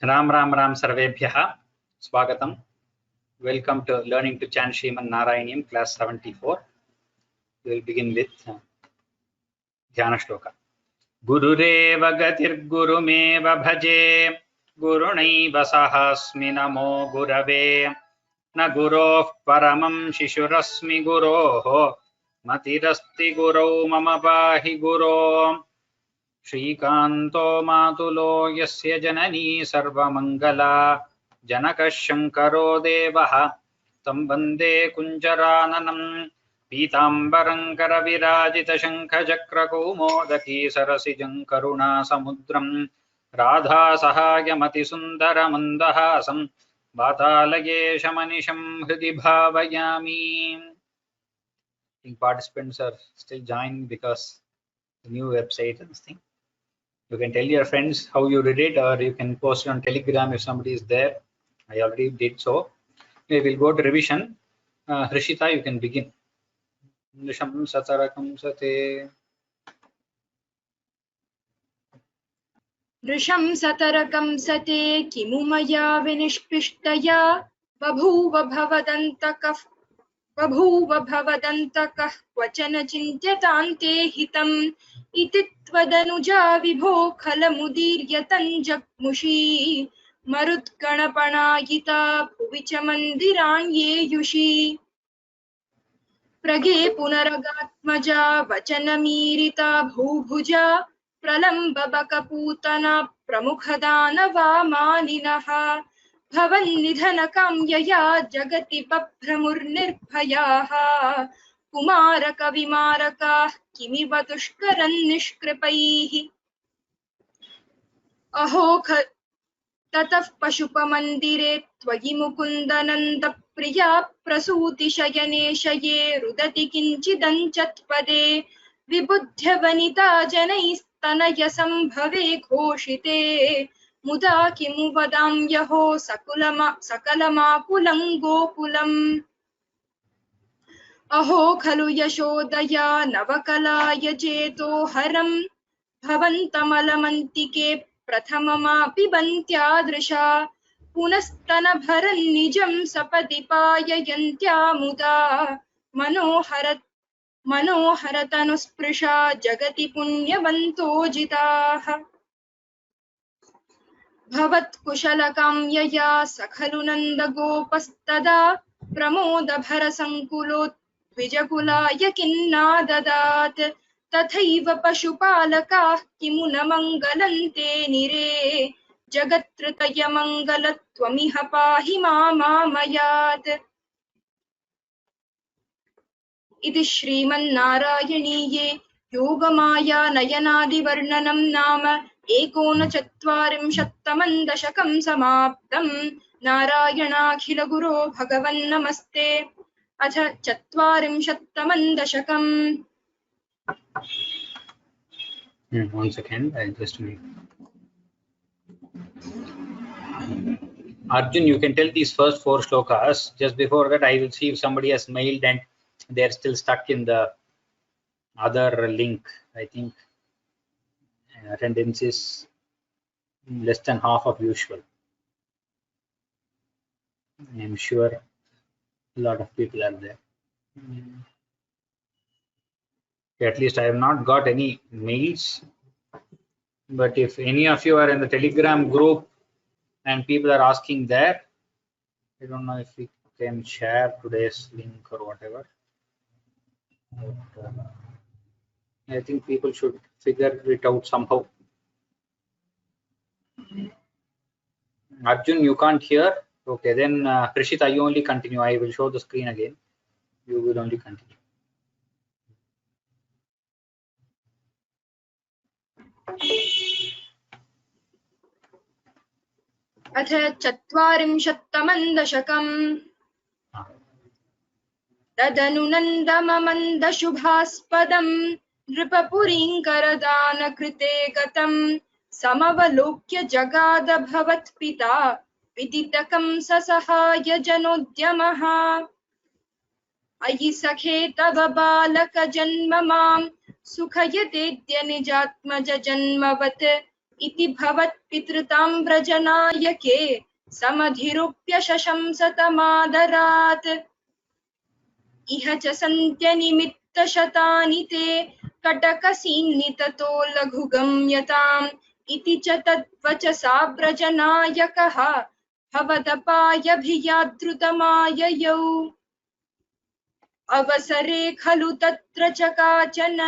राम राम राम सर्वेभ्यः स्वागतम. Welcome to Learning to Chant Sriman Narayanam class 74. We will begin with Dhyana Shloka. Gurureva gatirgurumeva bhaje gurunaiva sahasmi namo gurave na guroh paramam shishurasmi guroh matirasti gurau mama pahi guro Shrikanto matulo yasya janani sarvamangala Janaka Shankaro Devaha Tam Bande Kunjarananam Pitambaram Karavirajita Shankha Chakra Kaumodaki Sarasijam Karuna Samudram Radha Sahayamati Sundara Mandahasam Bhatalage Shamanisham Hridi Bhavayami. I think participants are still joining because the new website and this thing. You can tell your friends how you did it, or you can post it on Telegram if somebody is there. I already did so. We will go to revision. Hrishita, you can begin. Nisham satarakam sate. Risham satarakam sate kimumaya vinishpishtaya babhuva bhavadantakah vachana chintyatante hitam iti tvadanuja vibho khalamudiryatan jakmushi Marutganapanayita Puvicha Mandiranye Yushi Prage Punaragatmaja Vachanamirita Bhubhuja Pralamba Bakaputana Pramukhadana Vamaninaha Bhavan Nidhanakam Yaya Jagati Papramurnirbhayaha Kumaraka Vimaraka Kimivatushkaran Nishkripaihi Aho ततः पशुपमन्दिरे त्वयि मुकुन्दनन्द प्रिया प्रसूति शयने शये रुदति किञ्चिदञ्चत्पदे विबुध्यवनिता जनैस्तनय सम्भवे घोषिते मुदा किमु वदाम्यहो सकलमाकुलं गोकुलम् अहो खलु यशोदया नवकलाय चेतो हरं भवन्तमलमन्तिके प्रथममापिबन्त्यादृशा पुनस्तनभरन् निजं सपदि पाययन्त्या मुदा मनोहरतनुस्पृशा जगति पुण्यवन्तो जिताः भवत्कुशलकाम्यया सखलु नन्दगोपस्तदा प्रमोदभरसङ्कुलो द्विजकुलाय किन्ना ददात् तथैव पशुपालकाः किमु न मङ्गलन्ते निरे जगत्कृतय मङ्गलत्वमिह पाहि मामामयात् इति श्रीमन्नारायणीये योगमाया नयनादिवर्णनं नाम 39तमं दशकं समाप्तं नारायणाखिलगुरो भगवन्नमस्ते अथ 40तमं दशकम् One second, I'll just make. Arjun, you can tell these first 4 shlokas. Just before that, I will see if somebody has mailed and they're still stuck in the other link. I think attendance is less than half of usual. I'm sure a lot of people are there. At least I have not got any mails, but if any of you are in the Telegram group and people are asking there, I don't know if we can share today's link or whatever. But, I think people should figure it out somehow. Arjun, you can't hear? Okay, then Prishita, you only continue. I will show the screen again. You will only continue. अथ 40तमं दशकम् तदनु नन्दममन्दशुभास्पदं नृपपुरीङ्करदानकृते गतं समवलोक्य जगाद भवत्पिता विदितकं ससहाय जनोद्यमः अयि सखे तव बालक जन्म मां सुखयतेद्य निजात्मज जन्मवत् इति भवत्पितृताम्रजनायके समधिरूप्य शशंसतमादरात् इह च सन्त्यनिमित्तशतानि ते कटकसीन्निततो लघुगम्यताम् इति च तद्वचसा व्रजनायकः भवदपायभियादृतमाययौ अवसरे खलु तत्र च काचन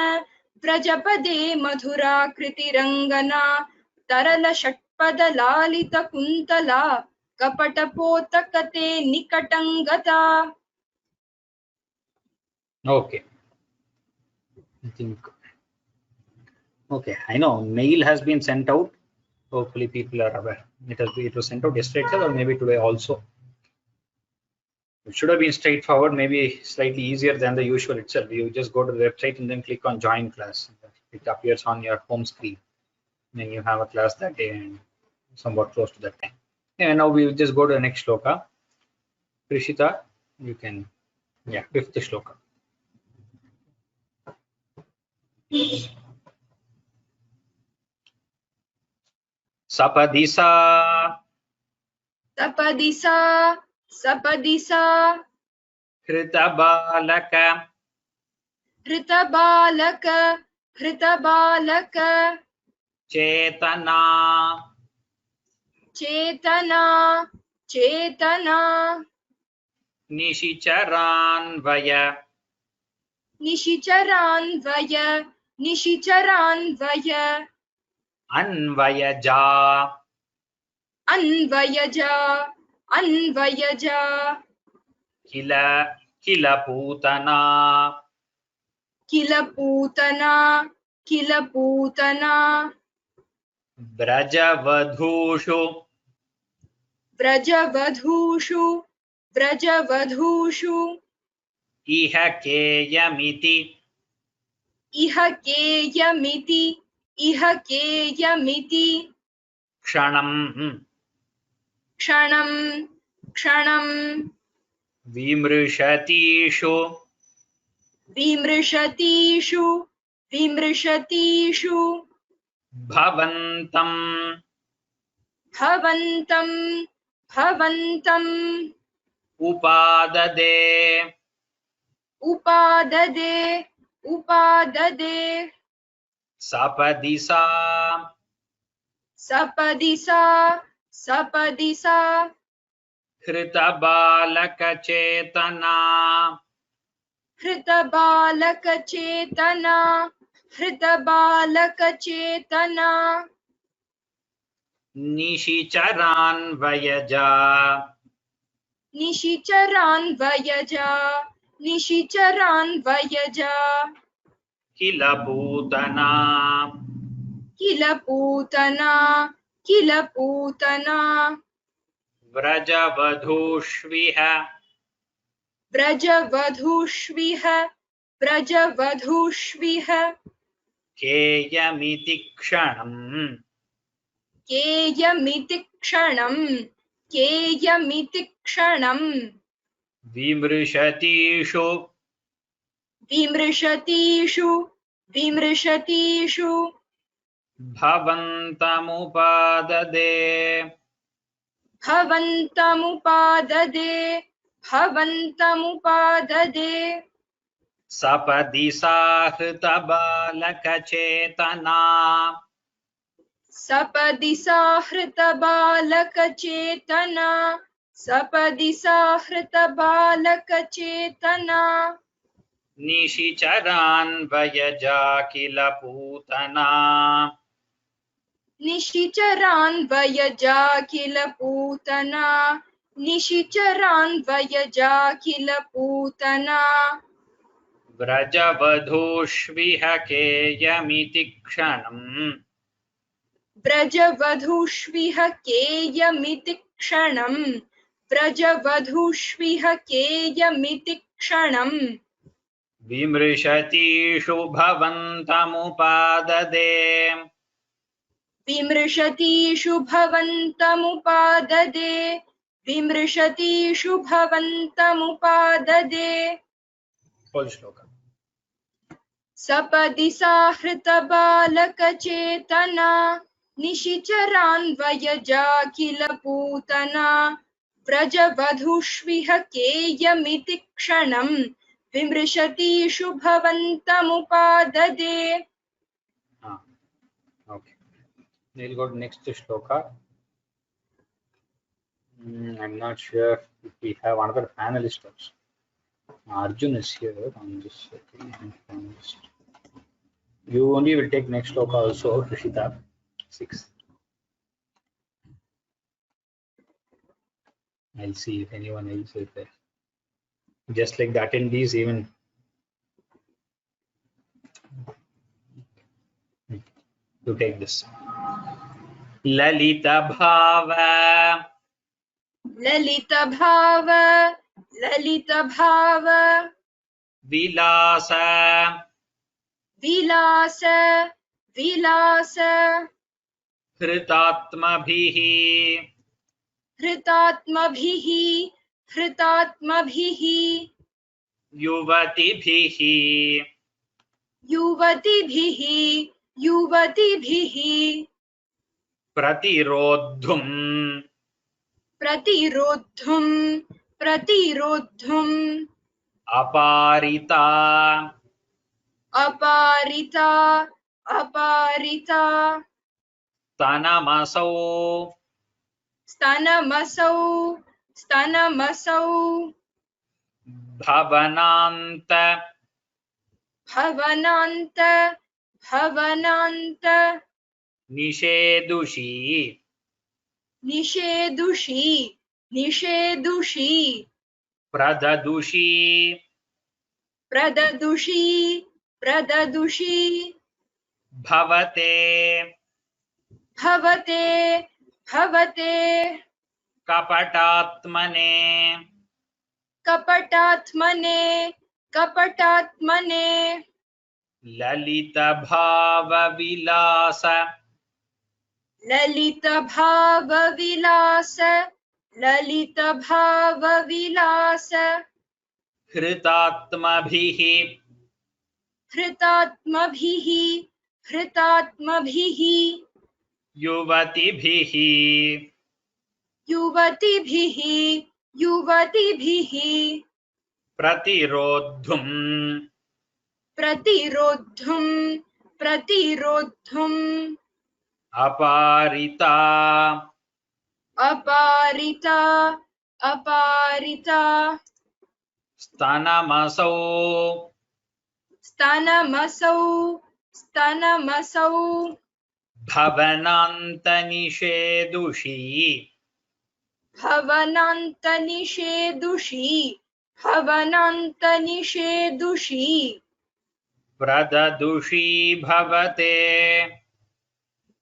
व्रजपदे मधुराकृतिरङ्गना तरलषट्पदलालितकुन्तला कपटपोतकते निकटं गता. Okay, I think. Okay, I know mail has been sent out. Hopefully, people are aware. It was sent out yesterday itself, or maybe today also. It should have been straightforward, maybe slightly easier than the usual itself. You just go to the website and then click on join class. It appears on your home screen. Then you have a class that day and somewhat close to that time. And now we will just go to the next shloka. Prishita, you can, yeah, fifth shloka. Sapadisa. सपदिसा सपदिसा हृतबालक हृतबालक हृतबालक चेतना चेतना चेतना निशिचरान्वय निशिचरान्वय निशिचरान्वय अन्वयजा अन्वयजा अन्वयजा किल किल पूतना किल पूतना किल पूतना व्रजवधूषु व्रजवधूषु व्रजवधूषु इह केयमिति इह केयमिति इह केयमिति क्षणं क्षणं क्षणं विमृशतीषु विमृशतीषु विमृशतीषु भवन्तं भवन्तं भवन्तम् उपाददे उपाददे उपाददे सपदिसा सपदिसा सपदिसा हृतबालकचेतना हृतबालकचेतना हृतबालकचेतना निशिचरान्वयजा निशिचरान्वयजा निशिचरान्वयजा किल पूतना किल पूतना किल पूतना व्रजवधूष्विह व्रजवधूष्विह व्रजवधूष्विह केयमिति क्षणम् केयमिति क्षणं केयमिति क्षणं विमृशतीषु विमृशतीषु विमृशतीषु भवन्तमुपाददे भवन्तमुपाददे भवन्तमुपाददे सपदिसा हृतबालकचेतना सपदिसा हृतबालकचेतना सपदिसा हृतबालकचेतना निशिचरान्वयजा किल पूतना निशिचरान्वयजा किल पूतना निशिचरान्वयजा किल पूतना व्रजवधूष्विह केयमिति क्षणम् व्रजवधूष्विह केयमिति क्षणं व्रजवधूष्विह केयमिति क्षणं विमृशतीषु भवन्तमुपाददे विमृशतीषु भवन्तमुपाददे विमृशतीषु भवन्तमुपाददे सपदिसा हृतबालकचेतना निशिचरान्वयजा किल पूतना व्रजवधूष्विह केयमिति क्षणं विमृशतीषु भवन्तमुपाददे. Okay, we'll go to next shloka. I'm not sure if we have another panelist also. Arjun is here. I'm just checking. You only will take next shloka also, Rishita. 6. I'll see if anyone else is there. Just like the attendees, even. To take this. Lalita Bhava. Lalita Bhava, Lalita Bhava, Vilasa. Vilasa, Vilasa, Hritatmabhihi. Hritatmabhihi, Hritatmabhihi, Yuvatibhihi. Yuvatibhihi, Yuvatibhihi, Pratirodhum. Pratirodhum, Pratirodhum, Aparita. Aparita, Aparita, Tanamasau. Stanamasau, Stanamasau, Bhavananta. Bhavananta, Bhavananta, Nishedushi. Nishedushi, Nishedushi, Pradadushi. Pradadushi, Pradadushi, Bhavate. Bhavate, Bhavate, Kapatatmane. Kapatatmane, Kapatatmane, Lalita Bhava Vilasa. Lalita Bhava Vilasa, Lalita Bhava Vilasa, Hritatmabhihi. Hritatmabhihi, Hritatmabhihi, Yuvatibhihi. Yuvatibhihi, Yuvatibhihi, Pratirodhum. Pratirodhum, Pratirodhum, Aparita. Aparita, Aparita, Stanamasau. Stanamasau, Stanamasau, Bhavananta Nishedushi. Bhavananta Nishedushi, Bhavananta Nishedushi, Pradadushi Bhavate.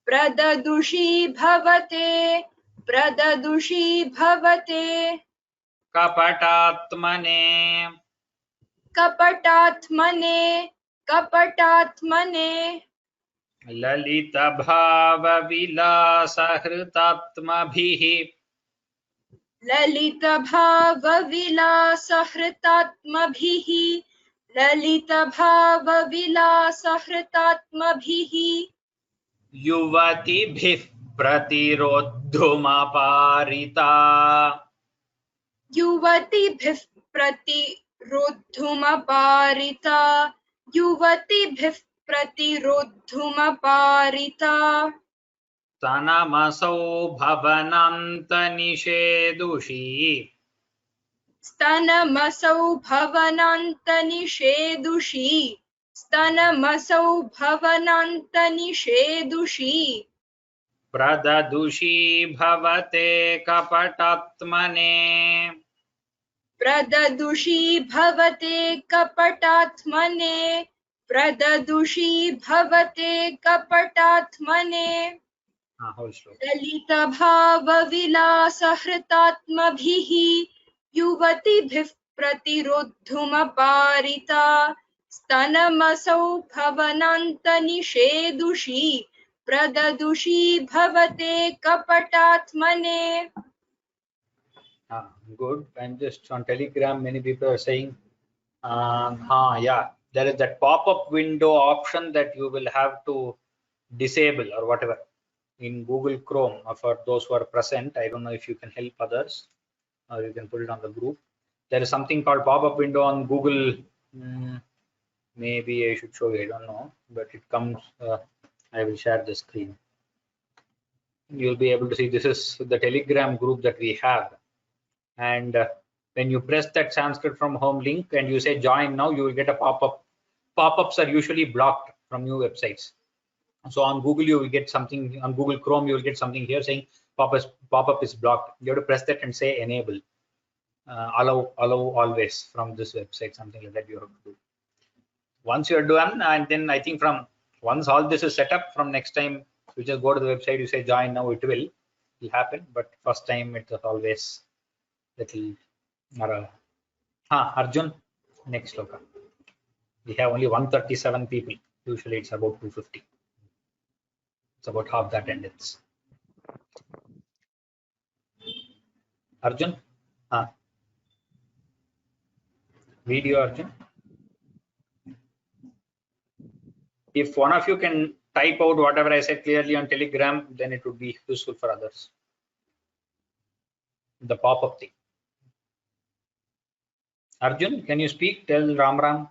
Pradadushi Bhavate, Pradadushi Bhavate, Kapatatmane. Kapatatmane, Kapatatmane, Lalita Bhava Vilasa Hritatmabhihi. Lalita Bhava Vilasa Hritatmabhihi, Lalita Bhava Vilasa Hritatmabhihi, Yuvatibhih Pratirodhumaparita. Yuvatibhih Pratirodhumaparita, Yuvatibhih Pratirodhumaparita, Tanamasau Bhavananta Nishedushi. Stanamasau Bhavananta Nishedushi, Stanamasau Bhavananta Nishedushi, Pradadushi Bhavate Kapatatmane. Pradadushi Bhavate Kapatatmane, Pradadushi Bhavate Kapatatmane, Whole shloka. Lalita Bhava Vilasa Hritatmabhihi, Yuvatibhih Pratirodhumaparita, Stanamasau Bhavananta Nishedushi, Pradadushi Bhavate Kapatatmane. Good. And just on Telegram, many people are saying, yeah, there is that pop-up window option that you will have to disable or whatever. in Google Chrome. For those who are present, I don't know if you can help others or you can put it on the group. There is something called pop-up window on Google. Maybe I should show you, I don't know, but it comes. I will share the screen. You'll be able to see this is the Telegram group that we have, and when you press that Sanskrit from home link and you say join now, you will get a pop-up. Pop-ups are usually blocked from new websites. So on Google, you will get something, on Google Chrome, you will get something here saying pop-up is blocked. You have to press that and say enable, allow always from this website, something like that you have to do. Once you're done, and then I think from once all this is set up, from next time you just go to the website, you say join now, it will happen. But first time it is always little. Arjun, next sloka. We have only 137 people. Usually it's about 250. It's about half the attendance. Arjun, video Arjun. If one of you can type out whatever I said clearly on Telegram, then it would be useful for others. The pop-up thing. Arjun, can you speak? Tell Ram Ram.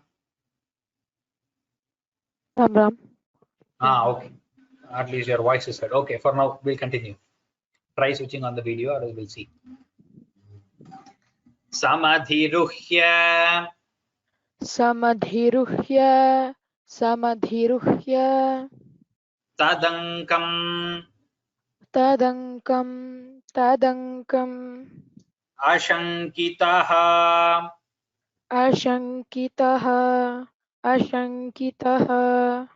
Ram Ram. Okay. At least your voice is heard. Okay, for now we'll continue. Try switching on the video or we'll see. Samadhiruhya. Samadhiruhya. Samadhiruhya. Tadankam. Tadankam. Tadankam. Ashankitaha. Ashankitaha. Ashankitaha.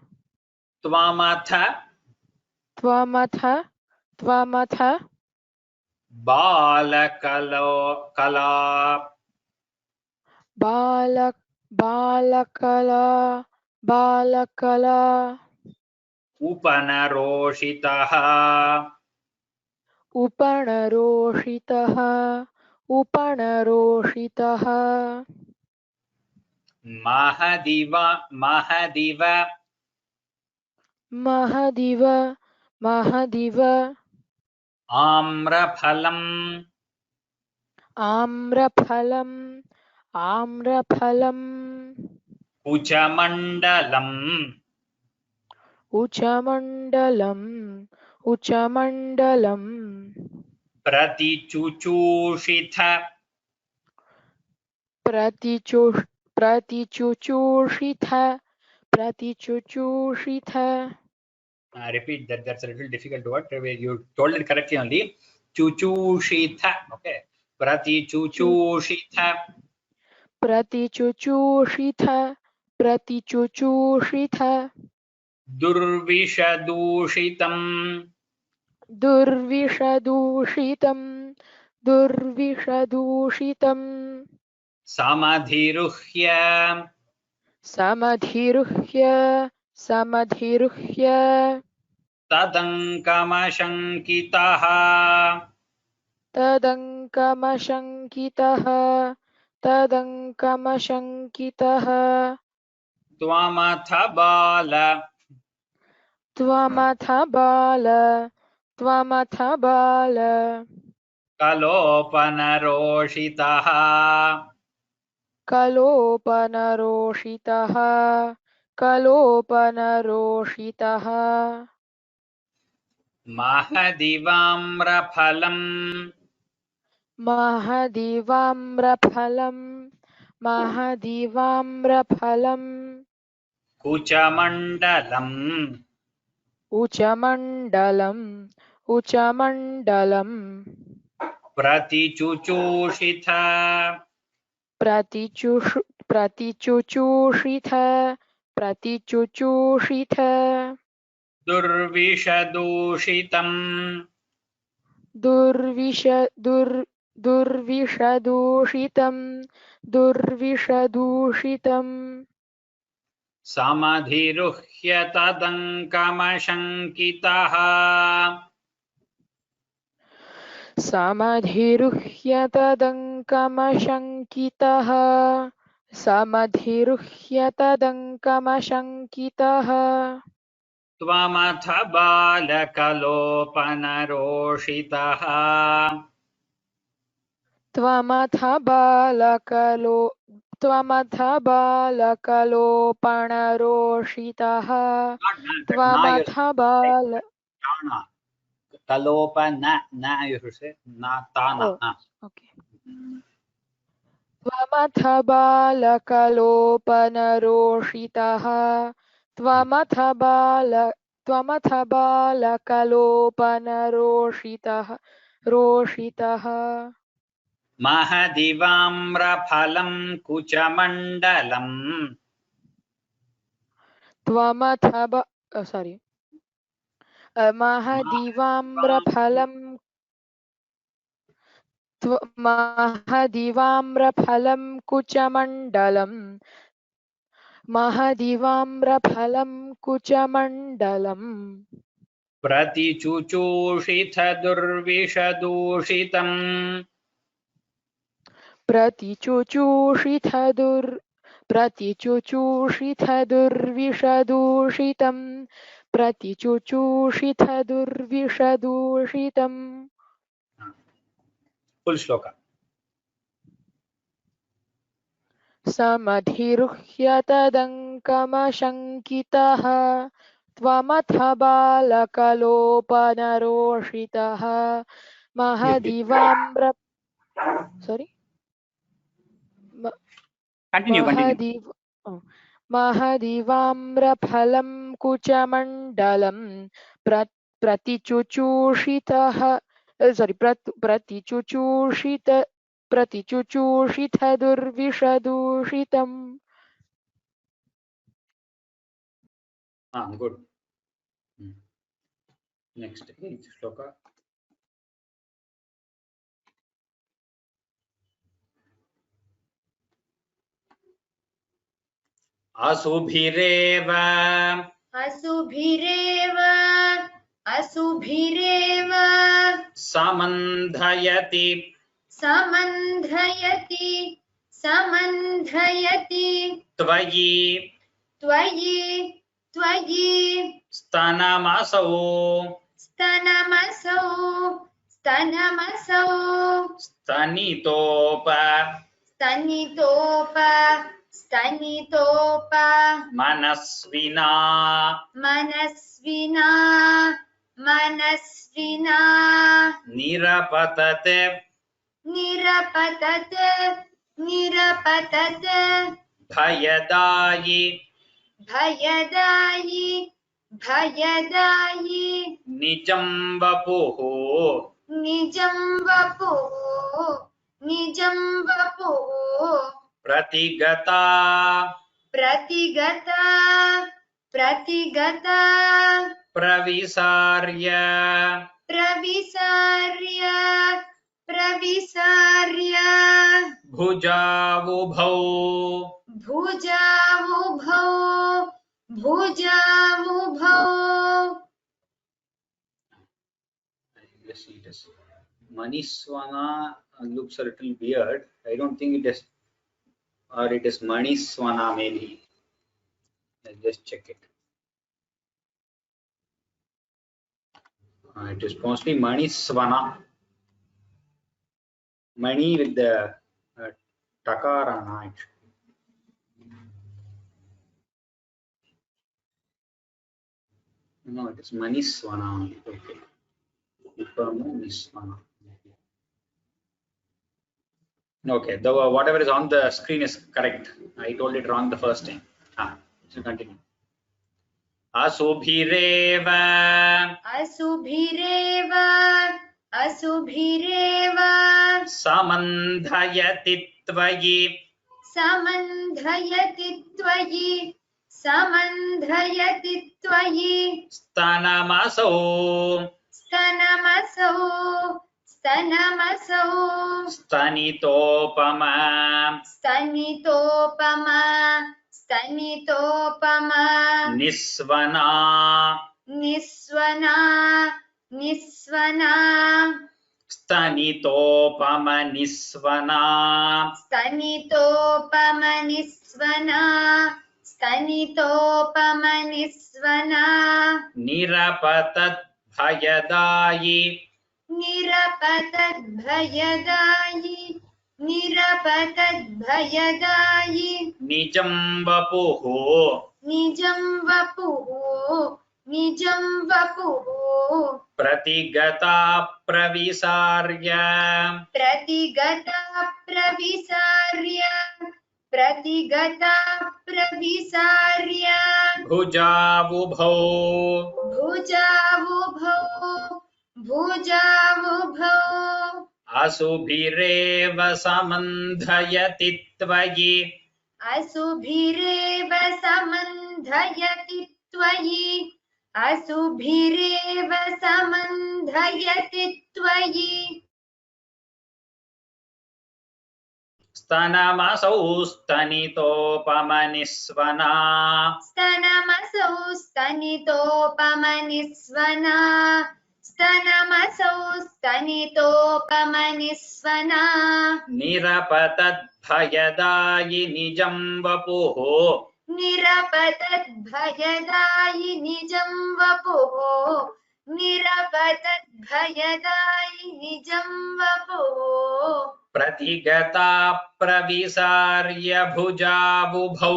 Tvamatha. Tvamatha. Tvamatha. Balakala. Balakala. Balakala. Upanaroshitaha. Upanaroshitaha. Upanaroshitaha. Mahadiva. Mahadiva. Mahadiva. Mahadiva. Amraphalam. Amraphalam. Amraphalam. Uchamandalam. Uchamandalam. Uchamandalam. Pratichuchushitha. Pratichuchushitha. Pratichuchushitha. Repeat that. That's a little difficult word. You told it correctly only. Chuchushitha. Okay. Pratichuchushitha. Pratichuchushitha. Pratichuchushitha. Durvishadushitam. Durvishadushitam. Durvishadushitam. Samadhiruhya. Samadhiruhya. Samadhiruhya. Tadankamashankitaha. Tadankamashankitaha. Tadankamashankitaha. Tvamatha bala. Tvamatha bala. Tvamatha bala. Kalopanaroshitaha. Kalopanaroshitaha. Kalopanaroshitaha. Mahadivamraphalam. Mahadivamraphalam. Mahadivamraphalam. Kuchamandalam. Uchamandalam. Uchamandalam. Pratichuchushitha. Pratichuchushitha. Pratichuchushitha. Durvishadushitam. Durvishadushitam. Durvishadushitam. Samadhiruhya tadankamashankitaha. Samadhiruhya tadankamashankitaha. Samadhiruhya tadankamashankitaha. त्वमथ बालकलोपनरोषितः त्वमथ बालकलोपणरोषितः त्वमथ बाल कलोपन you should say na tana. Oh, okay. त्वमथ बालकलोपनरोषितः त्वमथ बालकलोपनरोषितः रोषितः महदिवाम्रफलं कुचमण्डलम् त्वमथ sorry महदिवाम्रफलं महदिवाम्रफलं कुचमण्डलम् महदिवाम्रफलं कुचमण्डलम् प्रतिचुचूषिथ दुर्विषदूषितम् प्रतिचुचूषिथ दुर्विषदूषितम् प्रतिचुचूषिथ दुर्विषदूषितम् फुल श्लोक समधिरुह्य तदङ्कमशङ्कितः त्वमथ बालकलोपनरोषितः महदिवाम्र sorry महदिवाम्रफलं कुचमण्डलं प्रतिचुचूषितः sorry प्रतिचुचूषिथ दुर्विषदूषितम् good next shloka असुभिरेव समन्धयति त्वयि स्तनमसौ स्तनितोप मनस्विना निरपतते भयदायि निजं वपुः प्रतिगता प्रविसार्य भुजावुभौ Maniswana looks a little weird. I don't think it is, or it is Maniswana maybe. Let's just check it. It is mostly Maniswana. Mani with the takarana actually. No, it is Maniswana only. Okay. Maniswana. Okay, the whatever is on the screen is correct. I told it wrong the first time. So continue. असुभिरेव समन्धयति त्वयि स्तनमसौ स्तनितोपमा निस्वना स्तनितोपम निस्वना निरपतद्भयदायि निरपतद्भयदायि निरपतद्भयदायि निजं वपुः निजं वपुः निजं वपुः प्रतिगता प्रविसार्य प्रतिगता प्रविसार्य प्रतिगता प्रविसार्य भुजावुभौ भुजावुभौ भुजावुभौ असुभिरेव समन्धयति त्वयि असुभिरेव समन्धयति त्वयि असुभिरेव समन्धयति त्वयि स्तनमसौ स्तनितोपमनिस्वना स्तनमसौ स्तनितोपमनिस्वना स्तनमसौ स्तनितोपमनिस्वना निरपतद्भयदायि निजं वपुः निरपतद्भयदायि निजं वपुः निरपतद्भयदायि निजं वपुः प्रतिगता प्रविसार्य भुजावुभौ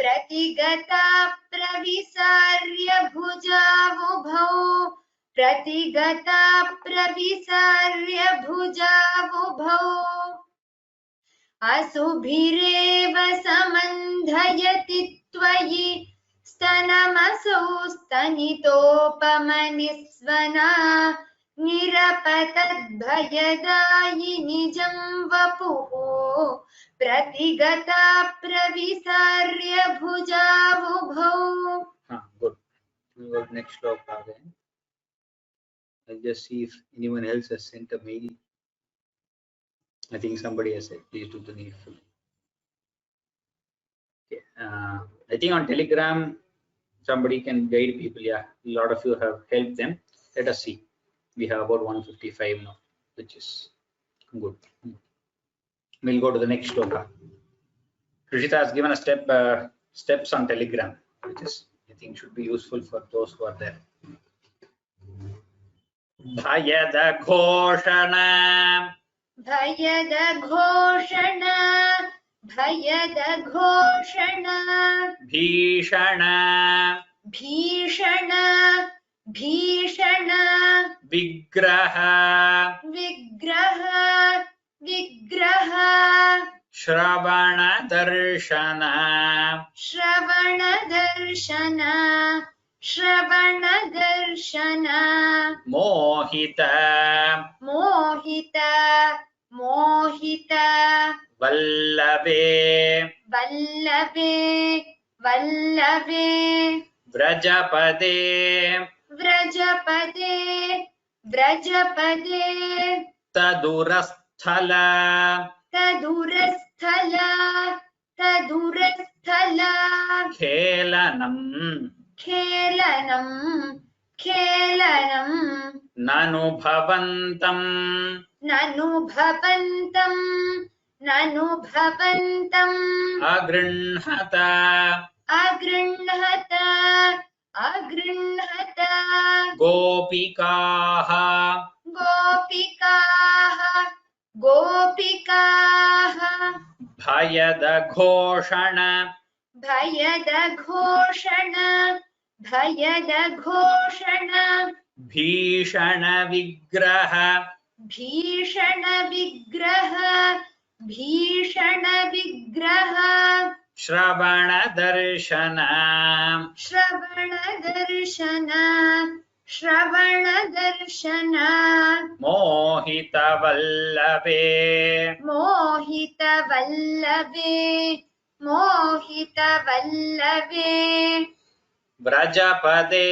प्रतिगता प्रविसार्य भुजावुभौ प्रतिगता प्रविसार्य भुजावुभौ असुभिरेव समन्धयति त्वयि स्तनमसौ स्तनितोपमनिस्वना निरपतद्भयदायि निजं वपुः प्रतिगता प्रविसार्य भुजावुभौ. Good. We go to next shloka then. I'll just see if anyone else has sent a mail. I think somebody has said, please do the needful. Okay. I think on Telegram, somebody can guide people. Yeah, a lot of you have helped them. Let us see. We have about 155 now, which is good. We'll go to the next shloka. Krishita has given a steps on Telegram, which is I think should be useful for those who are there. Bhayada ghoshana भयद घोषणा भयद घोषणा भीषण भीषण भीषण विग्रह विग्रह विग्रह श्रवण दर्शन श्रवण दर्शन श्रवण दर्शन मोहित मोहित मोहित वल्लभे वल्लभे वल्लभे व्रजपदे व्रजपदे व्रजपदे तदुरस्थल तदुरस्थल तदुरस्थल खेलनम् खेलनं खेलनं ननु भवन्तं ननु भवन्तं ननु भवन्तम् अगृह्णत अगृह्णत अगृह्णत गोपिकाः गोपिकाः गोपिकाः भयदघोषण भयदघोषण भयदघोषण भीषण विग्रह भीषण विग्रह भीषण विग्रह श्रवण दर्शन श्रवण दर्शन श्रवण दर्शन मोहित वल्लभे मोहित वल्लभे मोहित वल्लभे व्रजपदे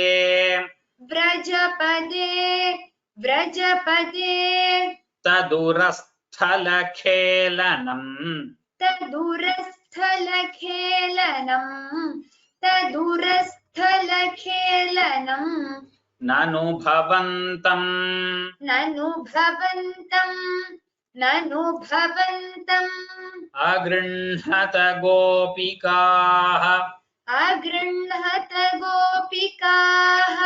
व्रजपदे व्रजपदे तदुरस्थल खेलनम् तदुरस्थल खेलनं तदुरस्थल खेलनं ननु भवन्तं ननु भवन्तं ननु भवन्तम् अगृह्णत गोपिकाः अगृह्णत गोपिकाः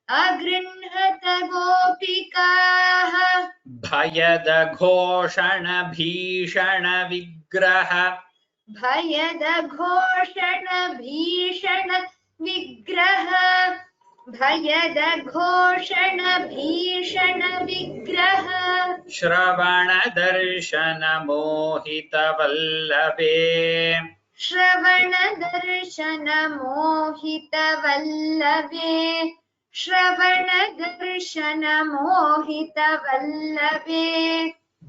अगृह्णत गोपिकाः भयदघोषण भीषण विग्रह भयदघोषण भीषण विग्रह भयदघोषण भीषण विग्रह श्रवण दर्शन मोहित वल्लभे श्रवण दर्शन मोहित वल्लभे श्रवण दर्शन मोहित वल्लभे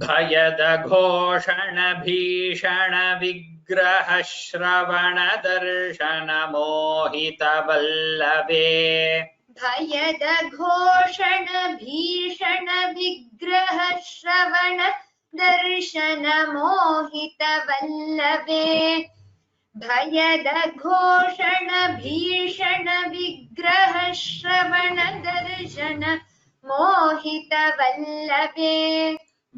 भयदघोषण भीषण विग्रह श्रवण दर्शन मोहित वल्लभे भयदघोषण भीषण विग्रह श्रवण दर्शन मोहित वल्लभे भयदघोषण भीषण विग्रह श्रवण दर्शन मोहित वल्लभे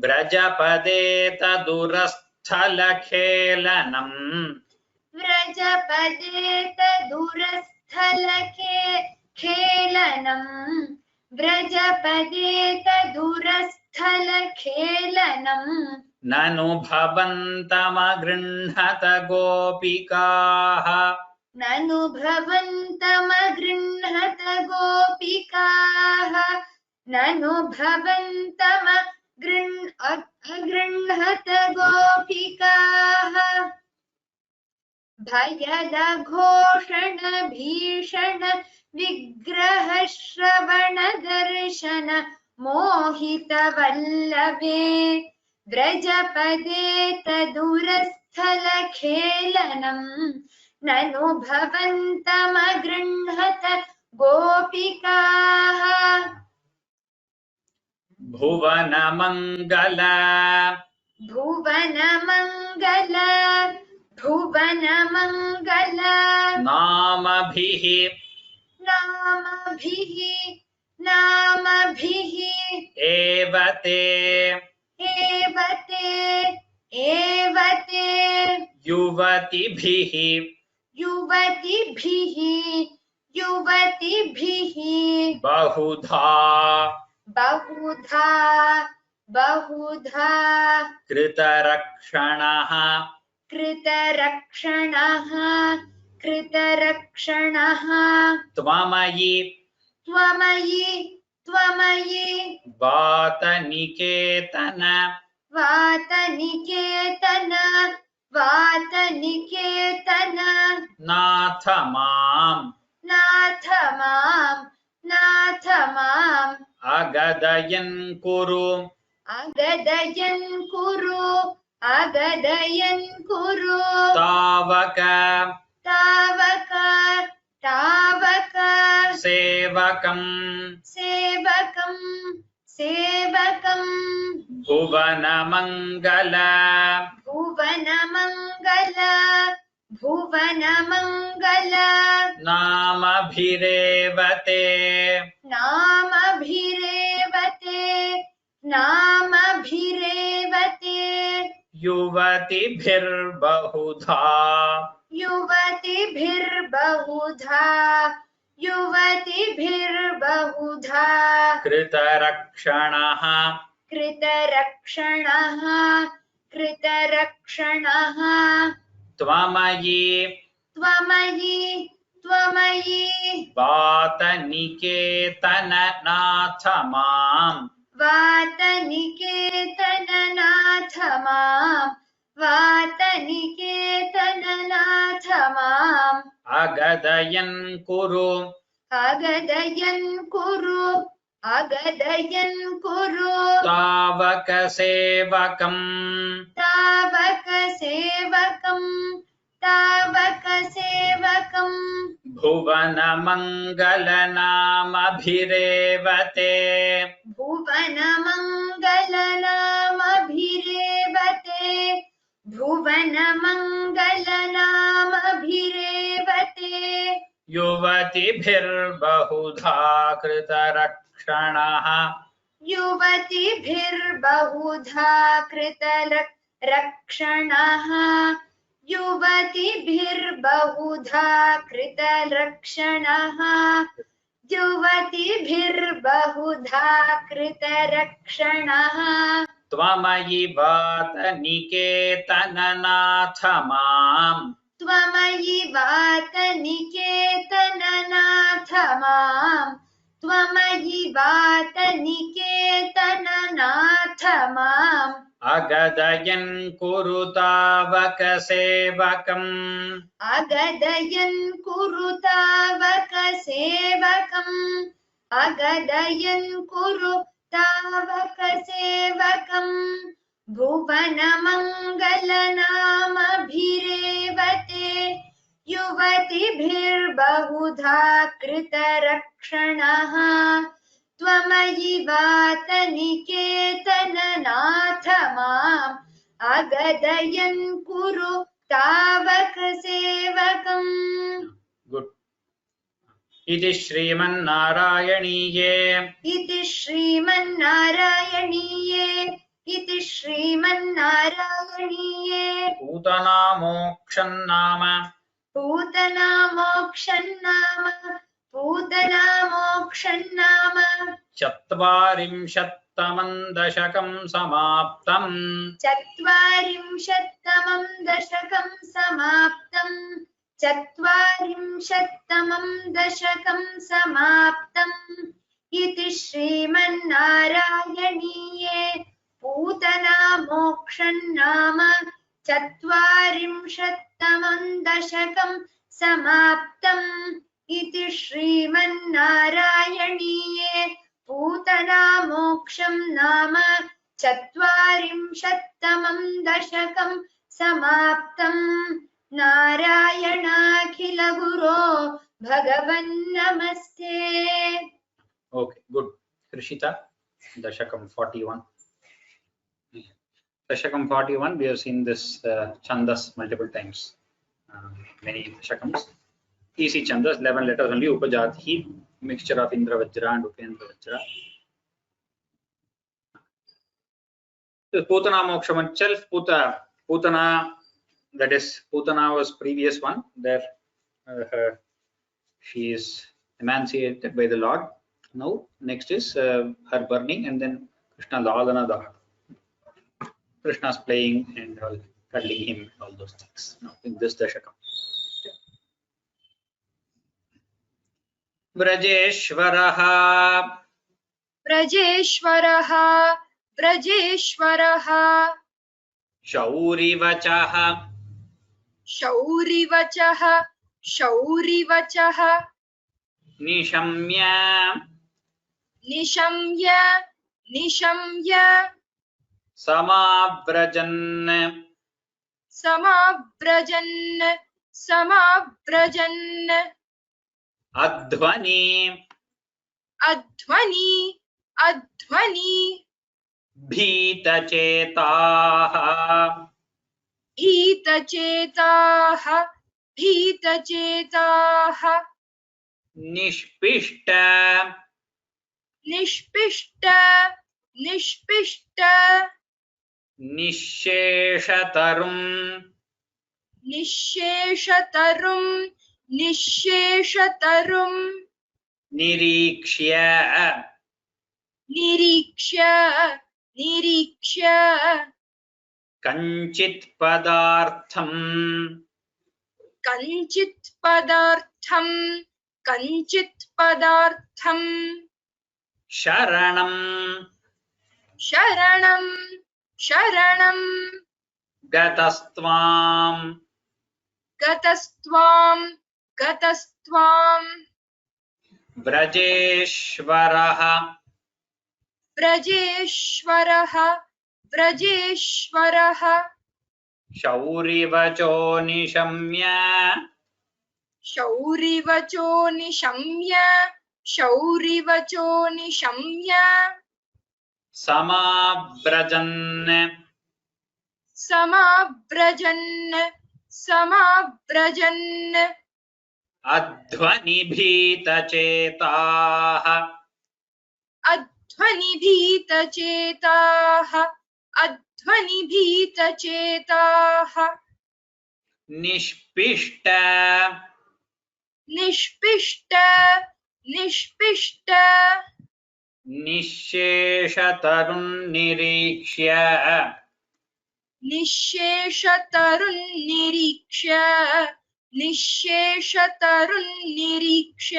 व्रजपदे तदुरस्थलखेलनम् व्रजपदे तदुरस्थलखेलनम् व्रजपदे तदुरस्थलखेलनम् ननु भवन्तमगृह्णत गोपिकाः ननु भवन्तमगृह्णत गोपिकाः ननु भवन्तमगृह्णत गोपिकाः भयदघोषण भीषण विग्रह श्रवण दर्शन मोहित वल्लभे व्रजपदे तदुरस्थलखेलनम् ननु भवन्तमगृह्णत गोपिकाः भुवनमङ्गल भुवनमङ्गल भुवनमङ्गल नामभिः नामभिः नामभिः एव ते एवते एवते युवतिभिः युवतिभिः युवतिभिः बहुधा बहुधा बहुधा कृतरक्षणः कृतरक्षणः कृतरक्षणः त्वमयि त्वमयि त्वमयि वातनिकेतन वातनिकेतन वातनिकेतन नाथ माम् नाथ माम् नाथ माम् अगदयन् कुरु अगदयन् कुरु अगदयन् कुरु तावक तावक तावक सेवकम् सेवकं सेवकं भुवनमङ्गल भुवनमङ्गल भुवनमङ्गल नामभिरेव ते नामभिरेवते नामभिरेवते युवतिभिर्बहुधा युवतिभिर्बहुधा युवतिभिर्बहुधा कृतरक्षणः कृतरक्षणः कृतरक्षणः त्वमयि त्वमयि त्वमयि वातनिकेतन नाथ माम् वातनिकेतन नाथ माम् वातनिकेतन नाथ माम् अगदयन् कुरु अगदयन् कुरु अगदयन् कुरु तावक सेवकम् तावक सेवकं तावक सेवकं भुवनमङ्गल नामभिरेव ते भुवनमङ्गल नामभिरेवते भुवनमङ्गल नामभिरेवते युवतिभिर्बहुधा कृतरक्षणः युवतिभिर्बहुधा कृतरक्षणः युवतिभिर्बहुधा कृतरक्षणः युवतिभिर्बहुधा कृतरक्षणः त्वमयिवात निकेतननाथ माम् त्वमयिवात निकेतननाथ माम् त्वमयिवात निकेतननाथ माम् अगदयन् कुरुतावक सेवकम् अगदयन् कुरु तावक सेवकम् अगदयन् कुरु तावक सेवकम् भुवनमङ्गलनामभिरेवते युवतिभिर्बहुधा कृतरक्षणः त्वमयिवात निकेतननाथ माम् अगदयन् कुरु तावक सेवकम् गुड इति श्रीमन्नारायणीये इति श्रीमन्नारायणीये इति श्रीमन्नारायणीये पूतनामोक्षन्नाम पूतनामोक्षन्नाम चत्वारिंशत्तमं दशकं समाप्तम् चत्वारिंशत्तमं दशकं समाप्तम् चत्वारिंशत्तमं दशकं समाप्तम् इति श्रीमन्नारायणीये पूतनामोक्षन्नाम चत्वारिंशत्तमं दशकं समाप्तम् इति श्रीमन्नारायणीये पूतनामोक्षं नाम चत्वारिंशत्तमं दशकं समाप्तम् नारायणाखिल गुरो भगवन् नमस्ते. Okay, good. Krishita, Dashakam 41. Dashakam 41, we have seen this chandas multiple times. Many Dashakams. Easy chandas, 11 letters only. Upajati, mixture of Indra Vajra and Upendra Vajra. The Putana Moksham itself, Putana, that is, Putana was previous one. There, she is emancipated by the Lord. Now, next is her burning, and then Krishna Ladana Daha. Krishna's playing and all, cuddling him, all those things. Now, in this Dashakam. Vrajeshwaraha. व्रजेश्वरः व्रजेश्वरः Shaurivachaha. शौरिवचः शौरिवचः Nishamya. निशम्य निशम्य Samabrajan. समाव्रजन् समाव्रजन् Adhvani. अध्वनि अध्वनि Bhitachetaha. भीतचेताः भीतचेताः Nishpishta. निष्पिष्ट निष्पिष्ट Nisheshatarum. निःशेषतरुं निःशेषतरुं Nirikshya. निरीक्ष्य निरीक्ष्य Kanchit padartham. कञ्चित् पदार्थं कञ्चित् पदार्थं Sharanam. शरणं शरणं Gatastvam. गतस्त्वां गतस्त्वां Vrajeshwaraha. व्रजेश्वरः व्रजेश्वरः Shaurivacho nishamya. शौरिवचो निशम्य शौरिवचो निशम्य Samabrajan. समाव्रजन् समाव्रजन् Adhvani bhitachetaha. अध्वनिभीतचेताः अध्वनिभीतचेताः Nishpishta. निष्पिष्ट निष्पिष्ट निःशेषतरुन्निरीक्ष्य निःशेषतरुन्निरीक्ष्य निःशेषतरुन्निरीक्ष्य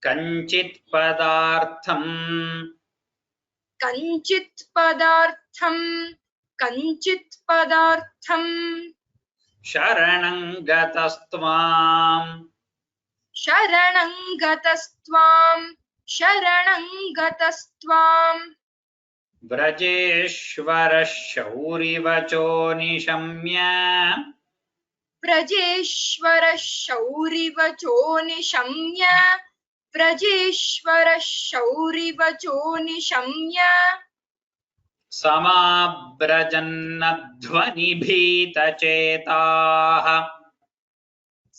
कञ्चित् पदार्थम् कञ्चित् पदार्थं शरणं गतस्त्वाम् शरणं गतस्त्वाम् व्रजेश्वरः शौरिवचो निशम्य व्रजेश्वरः शौरिवचो निशम्य समाव्रजन्नध्वनिभीतचेताः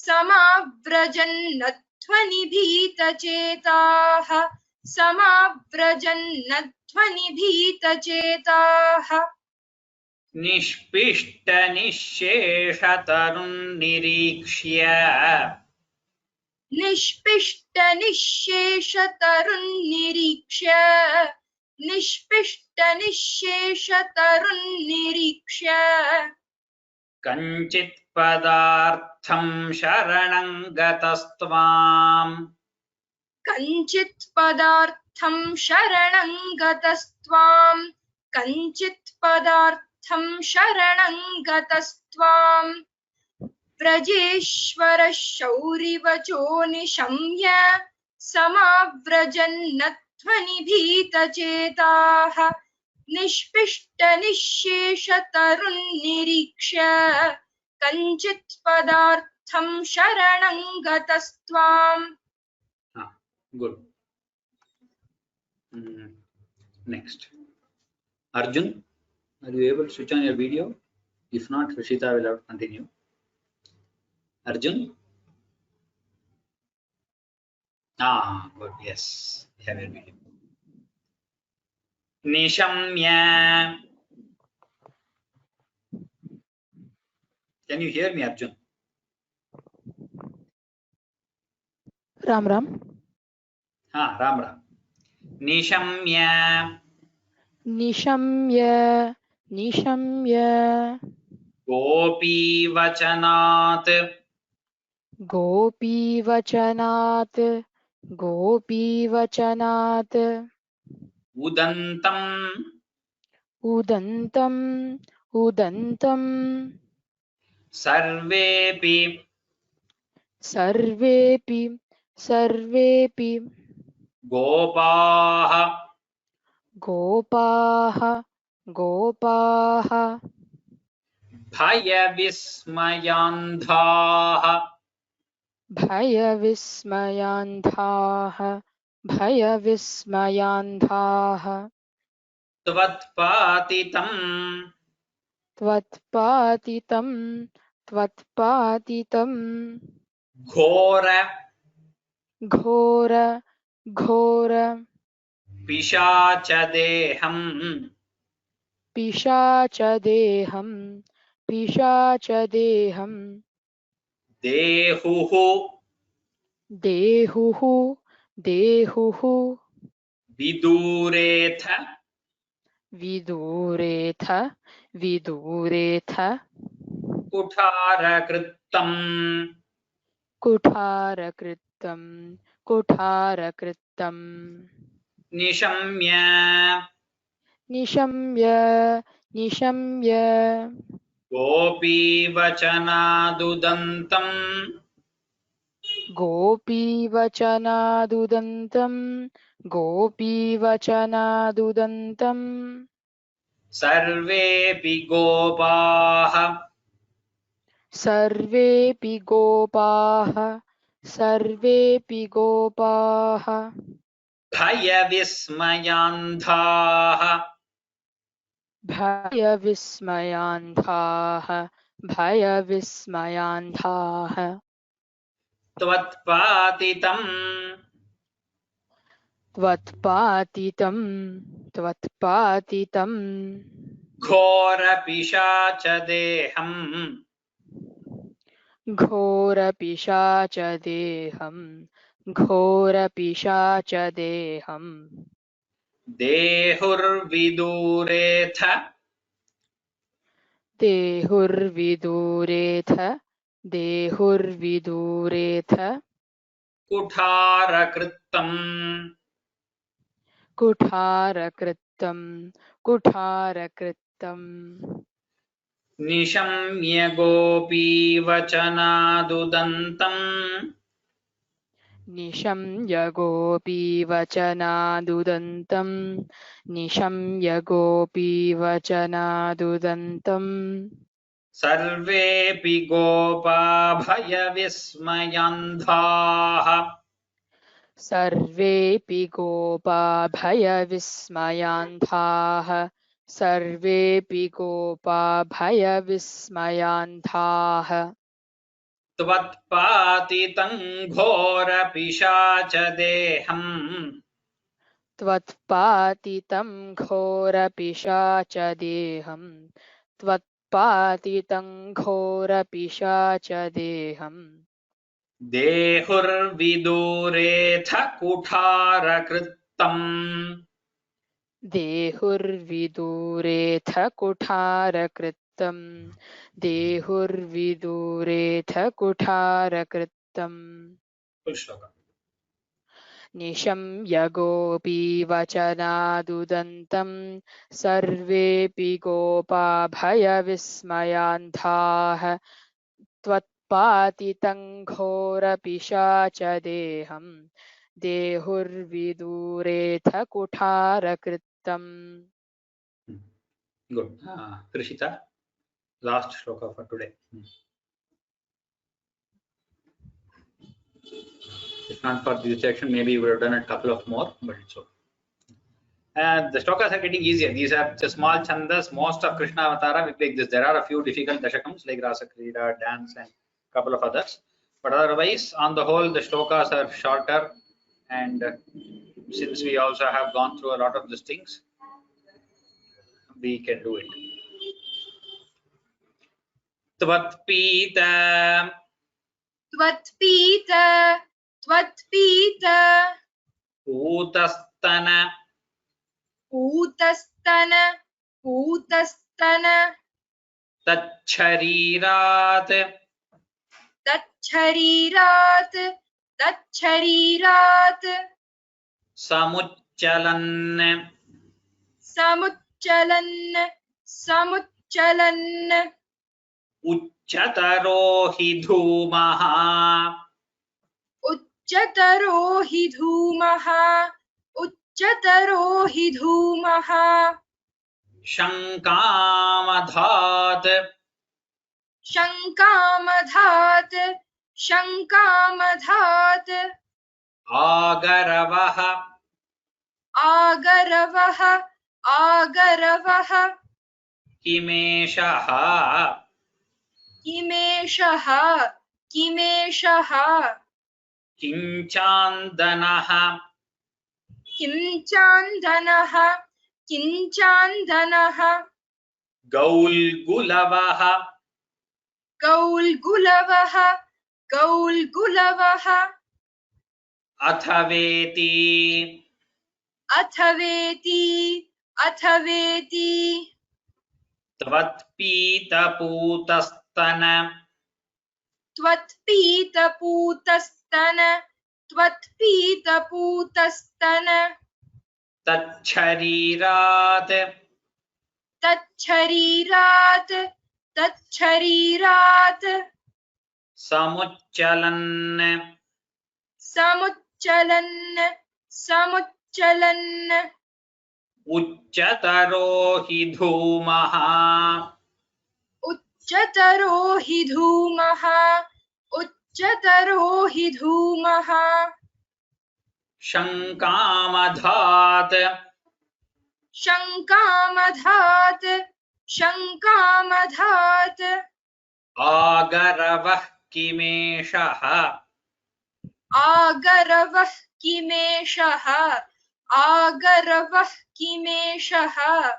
समाव्रजन्नध्वनिभीतचेताः निष्पिष्टनिःशेषतरुन्निरीक्ष्य निष्पिष्टनिःशेषतरुन्निरीक्ष्य कञ्चित् पदार्थं शरणं गतस्त्वाम् कञ्चित् पदार्थं शरणं गतस्त्वाम् कञ्चित् पदार्थं शरणं गतस्त्वाम् व्रजेश्वरः शौरिवचो निशम्य समाव्रजन्नध्वनिभीतचेताः निष्पिष्टनिःशेषतरुन्निरीक्ष्य कञ्चित् पदार्थं शरणं गतस्त्वाम् Good. Next. Arjun, are you able to switch on your video? If not, Rishita will have to continue. Arjun? Good. Yes. We have your video. Nishamya. Can you hear me, Arjun? Ram Ram. Ram Ram. Nishamya. Nishamya. Nishamya. Gopi vachanat. Gopi vachanat. Gopi vachanat. Udantam. Udantam. Udantam. Sarvepi. Sarvepi. Sarvepi. Gopaha. Gopaha. Gopaha. Bhayavismayandhaha. Bhayavismayandhaha. Bhayavismayandhaha. Tvatpatitam. Tvatpatitam. Tvatpatitam. Ghora. Ghora. Ghora. Pishachadeham. Pishachadeham. Pishachadeham. Dehuhu. Dehuhu. Dehuhu. Viduretha. Viduretha. Viduretha. Kutharakrittam. Kutharakrittam. Kutharakrittam. Nishamya. Nishamya. Nishamya. Gopi vachanadudantam. Gopi vachanadudantam. Gopi vachanadudantam. Sarvepi gopaha. Sarvepi gopaha. Sarvepi gopaha. Bhayavismayandhaha. Bhayavismayandhaha. Bhayavismayandhaha. Tvatpatitam. Tvatpatitam. Tvatpatitam. Ghora pishachadeham. Ghora pishachadeham. घोरपिशाचदेहम् देहुर्विदूरेऽथ देहुर्विदूरेऽथ देहुर्विदूरेऽथ कुठारकृत्तम् कुठारकृत्तम् कुठारकृत्तम् निशम्य गोपीवचनादुदन्तम् निशम्य गोपीवचनादुदन्तम् निशम्य गोपीवचनादुदन्तम् सर्वेऽपि गोपा भयविस्मयान्धाः सर्वेऽपि गोपा भयविस्मयान्धाः सर्वेऽपि गोपा भयविस्मयान्धाः त्वत्पातितं घोरपिशाचदेहम् त्वत्पातितं घोरपिशाचदेहं त्वत्पातितं घोरपिशाचदेहम् देहुर्विदूरेऽथ कुठारकृत्तम् देहुर्विदूरेऽथ कुठारकृत्तम् देहुर्विदूरेऽथ कुठारकृत्तम् निशम्य गोपीवचनादुदन्तं सर्वेऽपि गोपा भयविस्मयान्धाः त्वत्पातितं घोरपिशाचदेहं देहुर्विदूरेऽथ कुठारकृत्तम् Good. Krishita, last shloka for today. If not for this section, maybe we would have done a couple of more, but it's okay. The shlokas are getting easier. These are the small chandas. Most of Krishna Avatara we play this. There are a few difficult dashakams like Rasa Krida, dance, and a couple of others. But otherwise, on the whole, the shlokas are shorter. And since we also have gone through a lot of these things, we can do it. Tvatpita. Tvatpita, Tvatpita, Utastana. Utastana, Utastana, Tacharirat. Tacharirat, Tacharirat, Samuchalan. Samuchalan, Samuchalan, Uchataro hi dhumaha. Uchataro hi dhumaha, Uchataro hi dhumaha, Shankamadhat. Shankamadhat, Shankamadhat, Agaravaha. Agaravaha, Agaravaha, Kimeshaha. Kimeshaha, Kimeshaha, Kinchandanaha. Kinchandanaha, Kinchandanaha, Gaulgulavaha. Gaulgulavaha, Gaulgulavaha, Athaveti. Athaveti, Athaveti, Tvatpitaputastana. Tvatpitaputastana, Tvatpitaputastana, Tacharirat. Tacharirat, Tacharirat, Samuchalan. Samuchalan, Samuchalan, Uchataro hi dhumaha. Uchataro hi dhumaha, Uchataro hi dhumaha, Shankamadhat. Shankamadhat, Shankamadhat, Agaravah kimeshaha. Agaravah kimeshaha, Agaravah kimeshaha,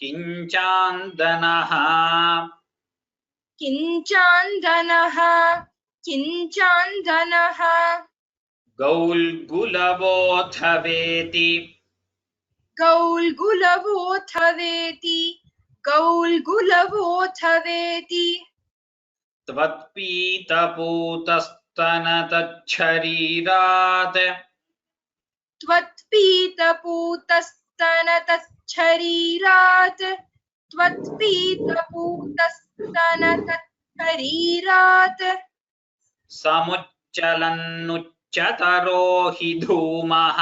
Kinchandanaha. Kinchandanaha, Kinchandanaha, गौल्गुलवोऽथ वेति गौल्गुलवोऽथ वेति गौल्गुलवोऽथ वेति त्वत्पीतपूतस्तनतच्छरीरात् त्वत्पीतपूतस्तनतच्छरीरात् त्वत्पीतपूतस्तनतच्छरीरात् समुच्चलन्नुच्चतरो हि धूमः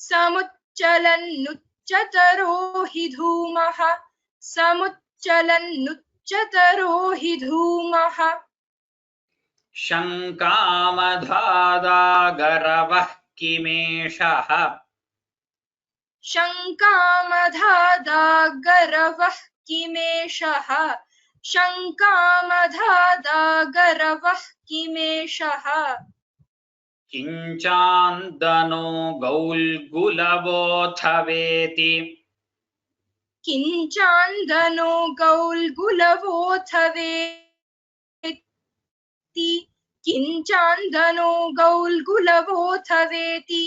समुच्चलन्नुच्चतरो हि धूमः समुच्चलन्नुच्चतरो हि धूमः शङ्कामधादागरवः किमेषः शङ्कामधादागरवः किमेषः शङ्कामधादागरवः किमेषः किञ्चान्दनो गौल्गुलवोऽथ वेति किञ्चान्दनो गौल्गुलवोऽथ वेति किञ्चान्दनो गौल्गुलवोऽथ वेति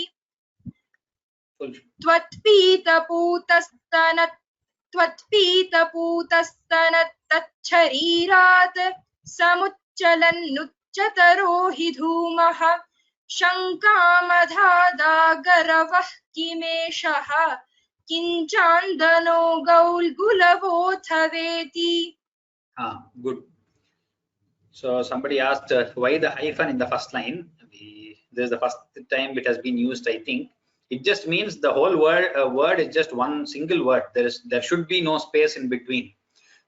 त्वत्पीतपूतस्तनतच्छरीरात् समुच्चलन्नुच्चतरो हि धूमः शङ्कामधादागरवः किमेषः किञ्चान्दनो गौल्गुलवोऽथ वेति. Good. So somebody asked why the hyphen in the first line. This is the first time it has been used, I think. It just means the whole word is just one single word. There should be no space in between.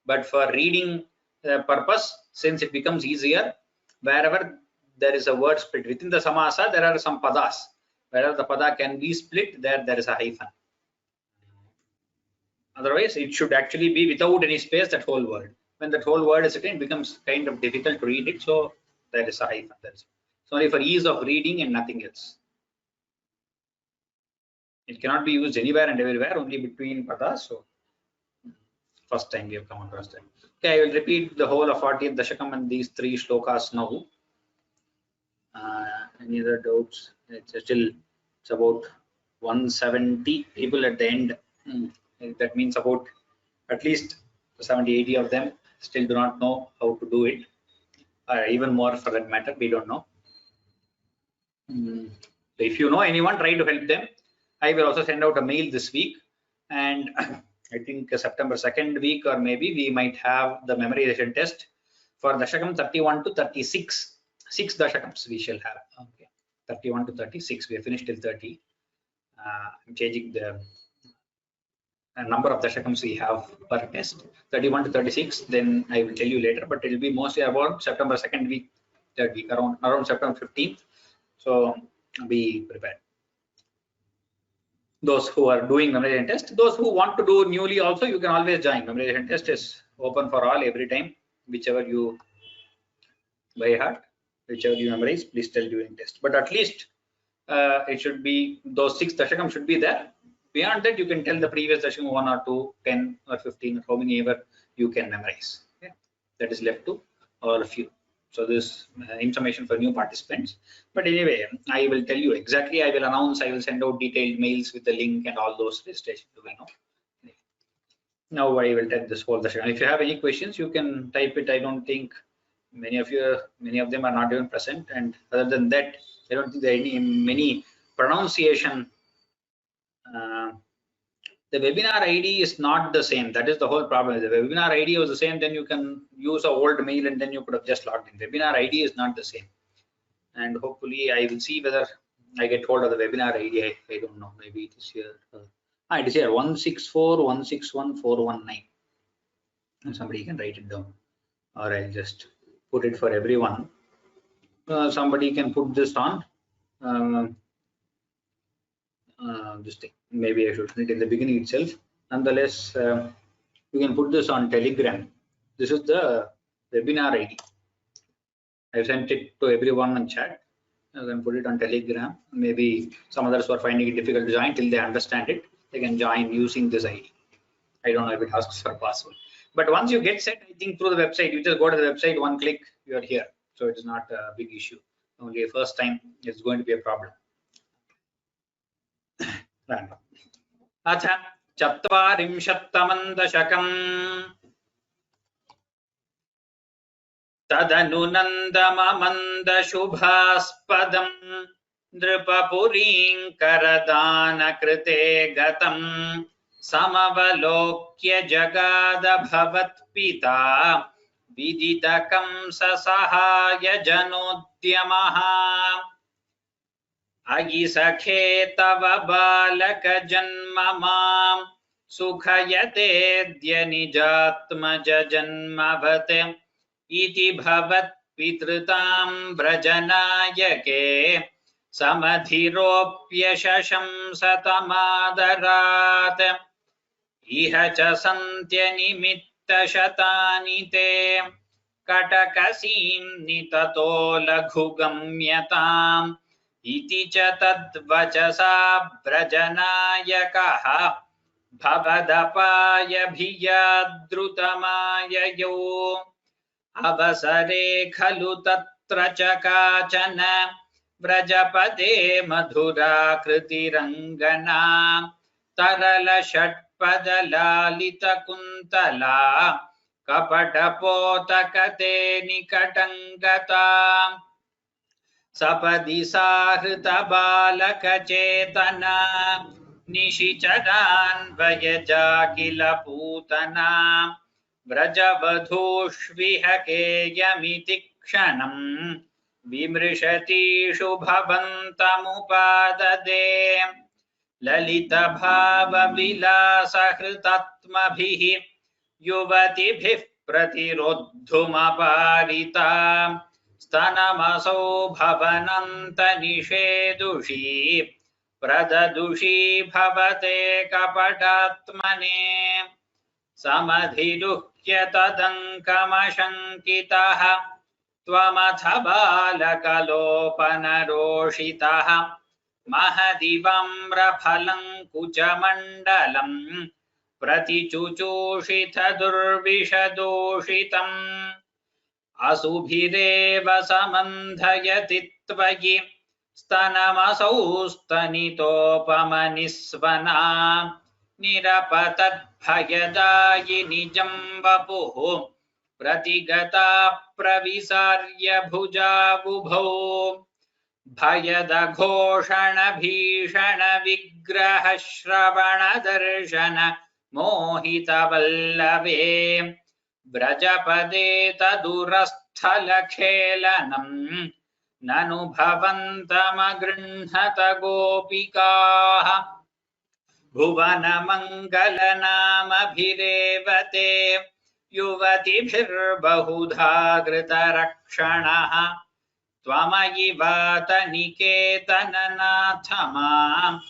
But for reading purpose, since it becomes easier, wherever there is a word split within the samasa, there are some padas. Wherever the pada can be split, there is a hyphen. Otherwise, it should actually be without any space, that whole word. When that whole word is written, it becomes kind of difficult to read it. So there is a hyphen. It's only for ease of reading and nothing else. It cannot be used anywhere and everywhere, only between padas. So first time we have come across that. Okay, I will repeat the whole of 40th Dashakam and these three shlokas now. Any other doubts? It's about 170 people at the end. That means about at least 70-80 of them still do not know how to do it, or even more for that matter, we don't know. So if you know anyone, try to help them. I will also send out a mail this week, and I think September 2nd week, or maybe we might have the memorization test for Dashakam 31 to 36. 6 Dashakams we shall have. Okay, 31 to 36. We have finished till 30. I'm changing the number of Dashakams we have per test. 31 to 36. Then I will tell you later, but it will be mostly about September 2nd week, 3rd week, around September 15th. So be prepared. Those who are doing memorization test, those who want to do newly also, you can always join. Memorization test is open for all every time. Whichever you by heart, whichever you memorize, please tell during test. But at least it should be, those 6 Dashakam should be there. Beyond that, you can tell the previous Dashakam 1 or 2, 10 or 15, or how many ever you can memorize. Okay? That is left to all of you. So this information for new participants. But anyway, I will tell you exactly. I will announce. I will send out detailed mails with the link and all those registration. You will know. Now I will tell this whole Dashakam. If you have any questions, you can type it. I don't think many of them are not even present, and other than that, I don't think there are many pronunciation. The webinar ID is not the same. That is the whole problem. If the webinar ID was the same, then you can use an old mail and then you could have just logged in. Webinar ID is not the same, and hopefully I will see whether I get hold of the webinar ID. I don't know. Maybe it is here. It is here 164161419. And somebody can write it down, or I'll just put it for everyone. Somebody can put this on this thing. Maybe I should put it in the beginning itself. Nonetheless, you can put this on Telegram. This is the webinar ID. I've sent it to everyone on chat. You can put it on Telegram. Maybe some others who are finding it difficult to join, till they understand it, they can join using this ID. I don't know if it asks for a password. But once you get set, I think through the website, you just go to the website, one click, you are here. So it is not a big issue. only first time it's going to be a problem. अथ चत्वारिंशत्तमं दशकम् तदनु नन्दममन्दशुभास्पदम् नृपपुरीं करदानकृते गतम् समवलोक्य जगाद भवत्पिता विदितकं ससहाय जनोद्यमः अयि सखे तव बालक जन्म मां सुखयतेऽद्य निजात्मज जन्मवत् इति भवत्पितृतां व्रजनायके समधिरोप्य शशंसतमादरात् इह च सन्त्यनिमित्तशतानि ते कटकसीं निततो लघुगम्यताम् इति च तद्वचसा व्रजनायकः भवदपायभियाद्रुतमाययौ अवसरे खलु तत्र च काचन व्रजपदे मधुराकृतिरङ्गना तरलषट्पदलालितकुन्तला कपटपोतकते निकटं गता सपदि साहृतबालकचेतना निशिचरान्वयजा किल पूतना व्रजवधूष्विहकेयमिति क्षणं विमृशतीषु भवन्तमुपाददे ललितभावविलासहृतात्मभिः युवतिभिः प्रतिरोद्धुमपारिता स्तनमसौ भवनन्तनिषेदुषी प्रददुषी भवते कपटात्मने समधिरुह्य तदङ्कमशङ्कितः त्वमथ बालकलोपनरोषितः महदिवम्रफलङ्कुचमण्डलम् प्रतिचुचूषित दुर्विषदूषितम् असुभिरेव समन्धयति त्वयि स्तनमसौ स्तनितोपमनिस्वना निरपतद्भयदायिनि जम्बपुः प्रतिगता प्रविसार्य भुजाबुभौ भयदघोषण भीषण विग्रह श्रवण दर्शन मोहितवल्लभे व्रजपदे तदुरस्थलखेलनम् ननु भवन्तमगृह्णत गोपिकाः भुवनमङ्गलनामभिरेव ते युवतिभिर्बहुधा कृतरक्षणः त्वमयि वातनिकेतननाथ माम्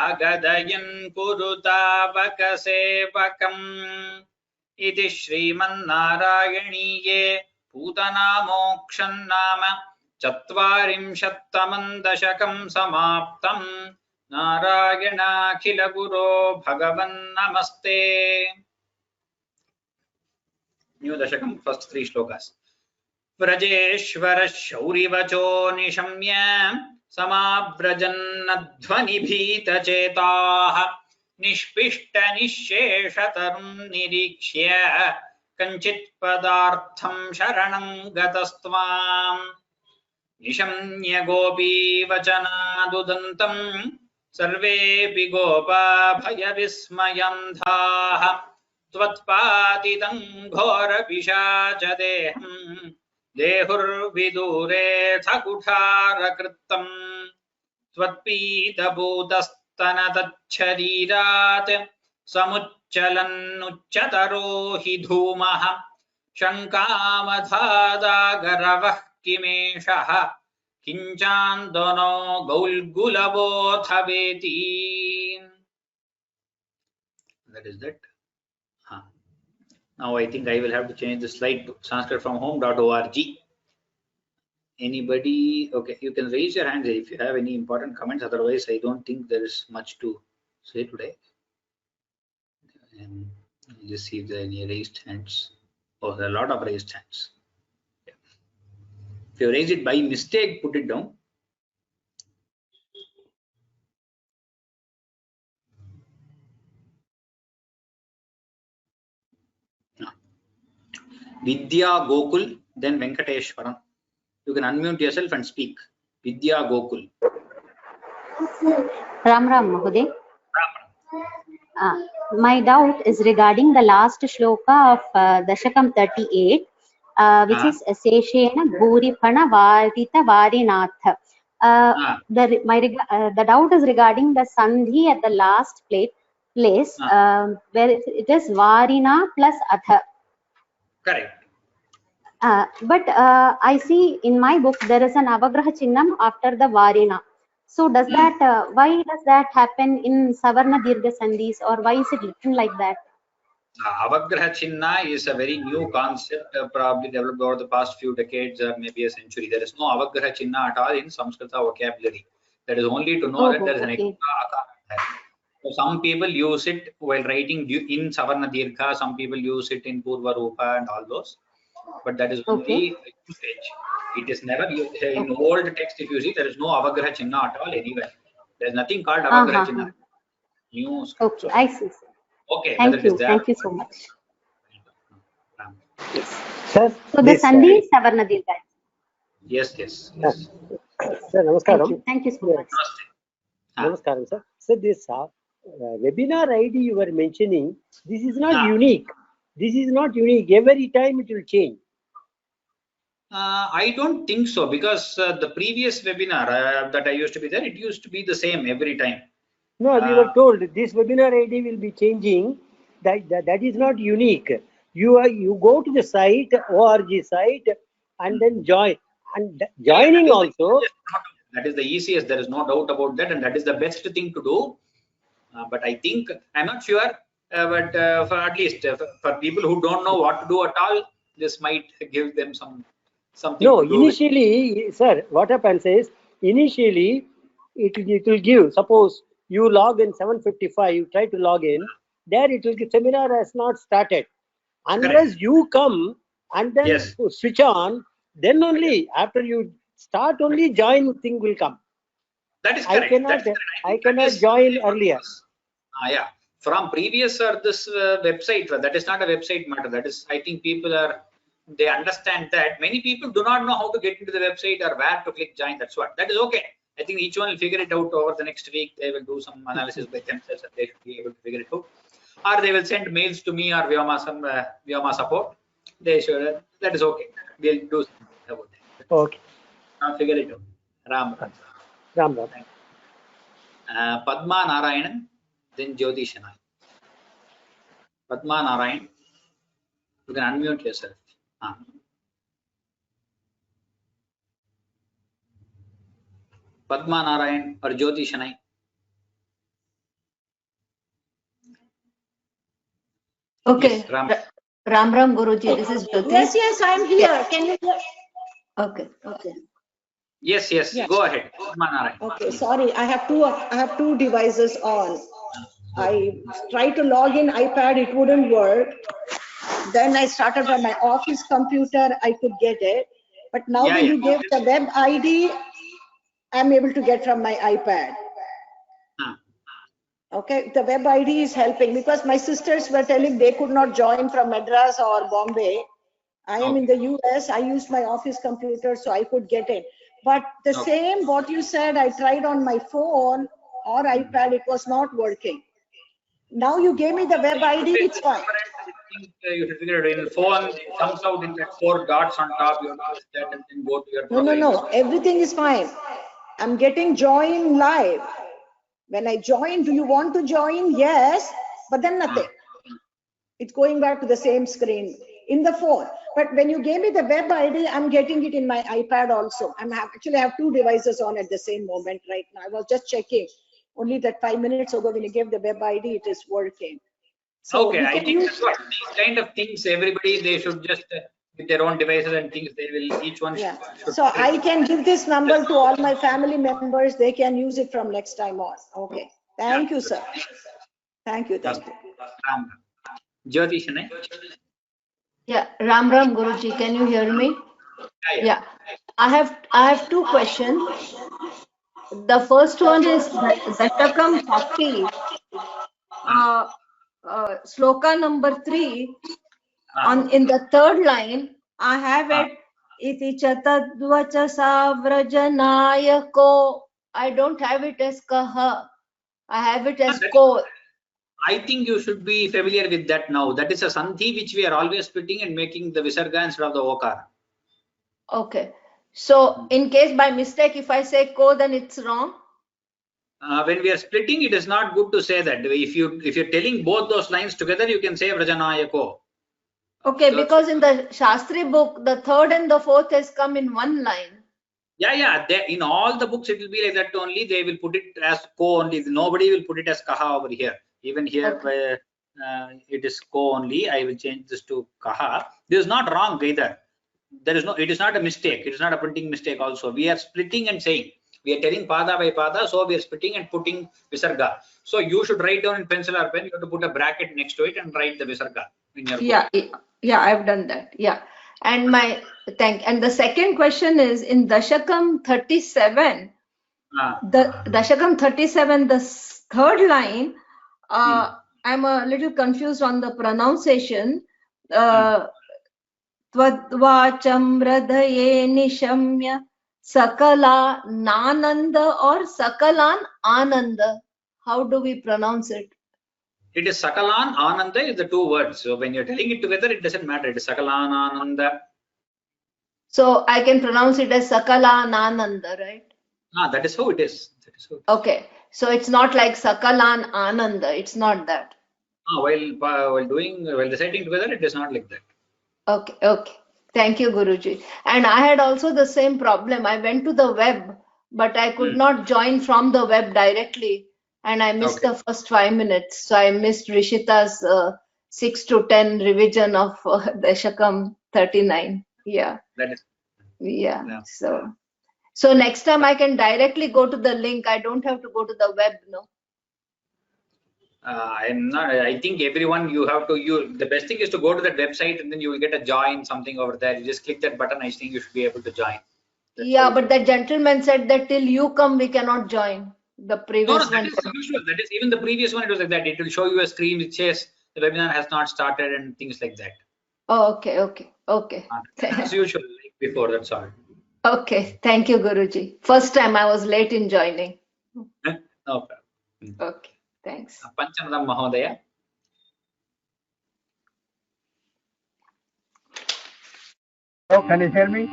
अगदयन् कुरुतावकसेवकम् इति श्रीमन्नारायणीये पूतनामोक्षं नाम चत्वारिंशत्तमं दशकं समाप्तम्। नारायणाखिल गुरो भगवन्नमस्ते। न्यू दशकं फर्स्ट 3 श्लोकास्। व्रजेश्वर शौरिवचो निशम्य समाव्रजन्नध्वनिभीतचेताः निष्पिष्ट निःशेषतरुं निरीक्ष्य कञ्चित् पदार्थं शरणं गतस्त्वाम् निशम्य गोपीवचनादुदन्तं सर्वेऽपि गोपा भयविस्मयन्धाः त्वत्पातितं घोरपिशाचदेहं देहुर्विदूरेऽथ कुठारकृत्तम् त्वत्पीतभूतस्तनतच्छरीरात् समुच्चलन्नुच्चतरो हि धूमः शङ्कामधादागरवः किमेषः किञ्चान्दनो गौल्गुलवोऽथ वेति। That is that. Now I think I will have to change the slide to sanskritfromhome.org. Anybody? Okay, you can raise your hands if you have any important comments. Otherwise, I don't think there is much to say today. And just see if there are any raised hands. Oh, there are a lot of raised hands. Yeah. If you raise it by mistake, put it down. Vidya Gokul, then Venkateshwaran. You can unmute yourself and speak. Vidya Gokul. Ram Mahoday. My doubt is regarding the last shloka of Dashakam 38, which is Seshena Bhuripana Varita Varinath. The doubt is regarding the Sandhi at the last place where it is Varina plus Atha. Correct. But I see in my book there is an Avagraha Chinnam after the Varina. So does that, why does that happen in Savarna Dirgha Sandhis, or why is it written like that? Avagraha Chinna is a very new concept, probably developed over the past few decades or maybe a century. There is no Avagraha Chinna at all in Samskrita vocabulary. That is only to know that there is an extra akara. So some people use it while writing in Savarna Dirgha, some people use it in Purva Rupa and all those. But that is only usage. It is never used in old text. If you see, there is no Avagraha Chinna at all anywhere. There is nothing called Avagraha Chinna. New script. Okay, I see. Okay, thank you. Thank you so much. Yes. Sir, so the Sandhi is Savarna Dirgha. Yes. Sir, namaskaram. Thank you so much. Namaskaram, sir. So this webinar ID you were mentioning, this is not unique. This is not unique. Every time it will change. I don't think so, because the previous webinar that I used to be there, it used to be the same every time. No, we were told this webinar ID will be changing. That is not unique. You go to the site, ORG site, and then join. And joining also. That is the easiest. There is no doubt about that, and that is the best thing to do. But I think, I'm not sure, but for at least for people who don't know what to do at all, this might give them something. No, initially, sir, what happens is, initially it will give, suppose you log in 7:55, you try to log in, there it will give seminar has not started. Unless you come and then switch on, then only after you start, only join thing will come. That is correct. I cannot join earlier. Yeah, from previous or this website, that is not a website matter. That is, I think they understand that many people do not know how to get into the website or where to click join. That's what. That is okay. I think each one will figure it out over the next week. They will do some analysis by themselves, and they should be able to figure it out. Or they will send mails to me or Vyoma support. They should. That is okay. We'll do something about that. Okay. I'll figure it out. Ram. Padma Narayanan, then Jyoti Shanai. Padma Narayan, you can unmute yourself. Padma Narayan or Jyoti Shanai. Okay. Yes, Ram. Ram Guruji, this is Jyoti. Yes, I'm here. Yeah. Can you hear? Okay. Yes. Go ahead. Padma Narayan. Okay, sorry, I have two devices on. I tried to log in iPad, it wouldn't work. Then I started from my office computer, I could get it. But now that you gave the web ID, I'm able to get from my iPad. Okay, the web ID is helping, because my sisters were telling they could not join from Madras or Bombay. I am in the US, I used my office computer, so I could get it. But the same, what you said, I tried on my phone or iPad, it was not working. Now you gave me the web ID, it's fine. You should figure it in phone. It comes out in that 4 dots on top. You press that and then go to your profile. No. Everything is fine. I'm getting join live. When I join, do you want to join? Yes, but then nothing. It's going back to the same screen in the phone. But when you gave me the web ID, I'm getting it in my iPad also. Actually, I have 2 devices on at the same moment right now. I was just checking. Only that 5 minutes ago, when you gave the web ID, it is working. So okay, I think that's what these kind of things, everybody, they should just with their own devices and things, they will each one. Yeah. So I can give this number to all my family members. They can use it from next time on. Okay. Thank you, sir. Thank you. Ram. Jyoti Shanai. Yeah, Ram Guruji, can you hear me? Yeah. I have two questions. The first one is Dashakam 40, sloka number 3. In the third line, I have it. Iti chatadvacha savrajanayako. I don't have it as kaha. I have it as ko. I think you should be familiar with that now. That is a sandhi which we are always splitting and making the visarga instead of the okara. Okay. So in case by mistake, if I say ko, then it's wrong. When we are splitting, it is not good to say that. If you're telling both those lines together, you can say Vrajanayako. Okay, so, because in the Shastri book, the third and the fourth has come in one line. Yeah. In all the books, it will be like that only. They will put it as ko only. Nobody will put it as kaha over here. Even here, okay. It is ko only. I will change this to kaha. This is not wrong either. It is not a mistake. It is not a printing mistake also. We are splitting and saying. We are telling pada by pada, so we are splitting and putting visarga. So you should write down in pencil or pen. You have to put a bracket next to it and write the visarga in your book. Yeah, I've done that. Yeah, and and the second question is in Dashakam 37. The Dashakam 37, the third line. I'm a little confused on the pronunciation. Tvadvacham radhaye nishamya sakala nananda or sakalan ananda. How do we pronounce it? It is sakalan ananda is the two words. So when you're telling it together, it doesn't matter. It is sakalan ananda. So I can pronounce it as sakalan ananda, right? That is how it is. Okay. So it's not like sakalan ananda. It's not that. While reciting together, it is not like that. Okay. Thank you, Guruji. And I had also the same problem. I went to the web, but I could not join from the web directly. And I missed the first 5 minutes. So I missed Rishita's 6 to 10 revision of Dashakam 39. Yeah. That is. Yeah. So next time I can directly go to the link. I don't have to go to the web, no? I'm not. I think everyone the best thing is to go to that website and then you will get a join something over there. You just click that button. I think you should be able to join. But that gentleman said that till you come, we cannot join. The previous one. That is usual. That is even the previous one. It was like that. It will show you a screen which says the webinar has not started and things like that. Oh, okay. As usual, like before. That's all. Okay. Thank you, Guruji. First time I was late in joining. No problem. Okay. Thanks. Panchanadam Mahodaya. Oh, can you hear me?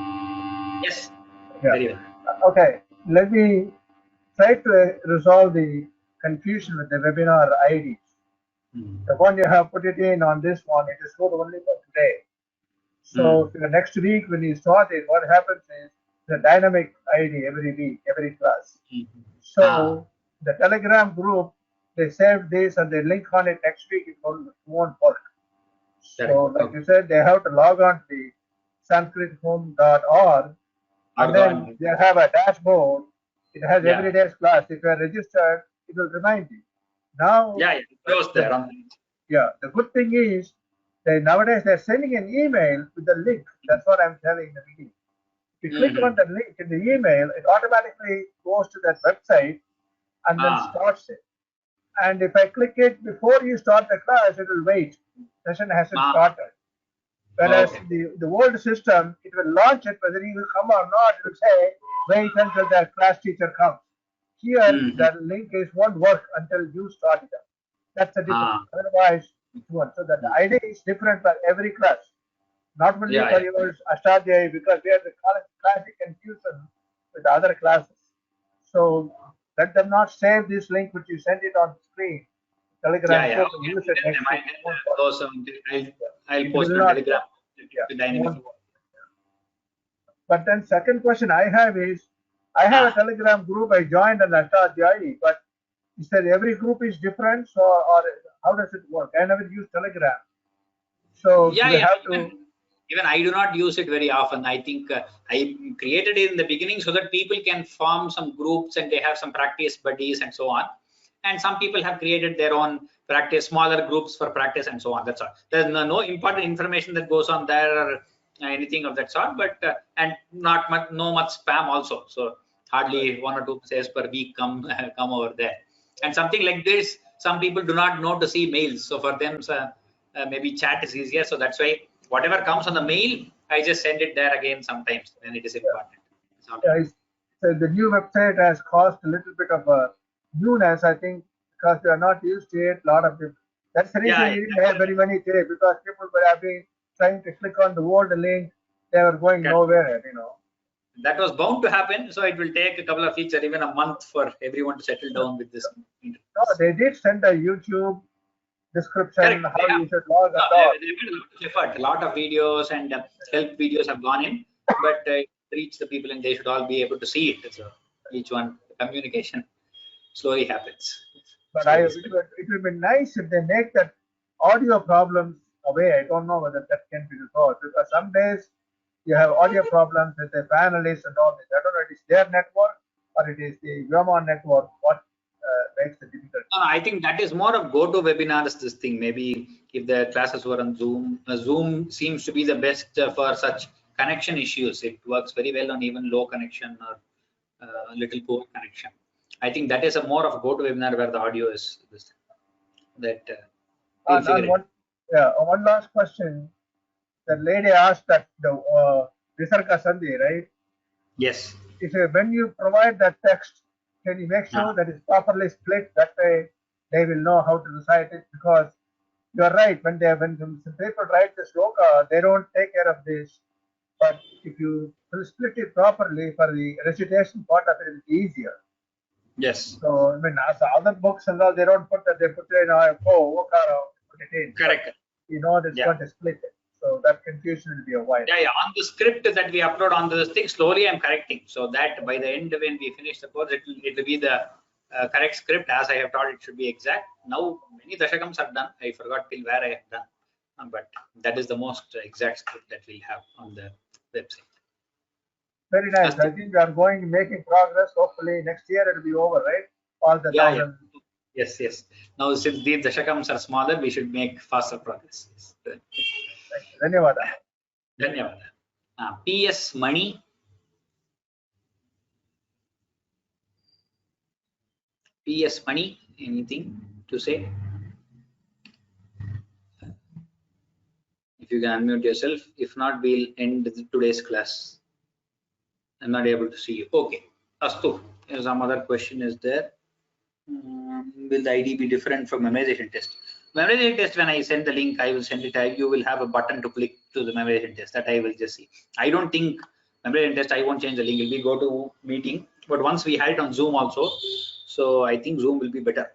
Yes. Yeah. Very well. Okay. Let me try to resolve the confusion with the webinar IDs. The one you have put it in on this one, it is good only for today. So the next week when you start it, what happens is the dynamic ID every week, every class. So the Telegram group, they saved this and they link on it next week, it won't work. So like you said, they have to log on to the sanskrit-home.org and then they have a dashboard. It has every day's class. If you are registered, it will remind you. Now, it goes there. The good thing is nowadays they're sending an email with the link. That's what I'm telling in the beginning. If you click on the link in the email, it automatically goes to that website and then starts it. And if I click it before you start the class, it will wait. Session hasn't started. Whereas the old system, it will launch it, whether you will come or not, it will say, wait until the class teacher comes. Here, the link won't work until you start it up. That's the difference. Otherwise, it won't. So that the idea is different for every class. Not only for yours, Ashtadhyayi, because we have the classic confusion with the other classes. So let them not save this link which you send it on the screen. Telegram. Use it next week. I'll post on Telegram. But then second question I have is, I have a Telegram group I joined on Ashtadhyayi, but you said every group is different, so or how does it work? I never use Telegram. So you have to. Even I do not use it very often. I think I created it in the beginning so that people can form some groups and they have some practice buddies and so on. And some people have created their own smaller groups for practice and so on. That's all. There's no important information that goes on there or anything of that sort, but and not much, no much spam also. So hardly 1 or 2 messages per week come over there. And something like this, some people do not know to see mails. So for them, maybe chat is easier. So that's why whatever comes on the mail, I just send it there again sometimes when it is important. So the new website has caused a little bit of a newness, I think, because they are not used to it. A lot of people. That's the reason we didn't have very many today, because people were having trying to click on the old link. They were going nowhere, you know. That was bound to happen. So it will take a couple of weeks or even a month for everyone to settle down with this. No, they did send a YouTube description how you should log on. A lot of videos and help videos have gone in, but reach the people and they should all be able to see it. So each one communication slowly happens. But it would be nice if they make that audio problems away. I don't know whether that can be resolved, because some days you have audio problems with the panelists and all this. I don't know if it's their network or it is the Vyoma network. What makes the difficulty? I think that is more of GoToWebinars. This thing, maybe if the classes were on Zoom, Zoom seems to be the best for such connection issues. It works very well on even low connection or little poor connection. I think that is a more of a GoToWebinar where the audio is this. That one last question. The lady asked that the Visarga Sandhi, right? Yes. If when you provide that text, can you make sure that it's properly split? That way they will know how to recite it, because you are right. When people write the sloka, they don't take care of this. But if you split it properly for the recitation part of it, it's easier. Yes. So I mean, as other books and all, they don't put that. They put it in put it in. Correct. You know, that's going to split it. So that confusion will be avoided. Yeah. On the script that we upload on this thing, slowly I'm correcting, so that by the end, when we finish the course, it will be the correct script as I have taught. It should be exact. Now many dashakams are done. I forgot till where I have done, but that is the most exact script that we'll have on the website. Very nice. I think we are making progress. Hopefully next year it will be over, right? All the Yes. Now since these dashakams are smaller, we should make faster progress. Dhanyawada. PS Mani. PS Mani, anything to say? If you can unmute yourself. If not, we'll end today's class. I'm not able to see you. Okay. Astu. Some other question is there. Will the ID be different from memorization test? Memorization test, when I send the link, I will send it. You will have a button to click to the memorization test. That I will just see. I don't think memorization test, I won't change the link. We go to meeting. But once we had it on Zoom also, so I think Zoom will be better.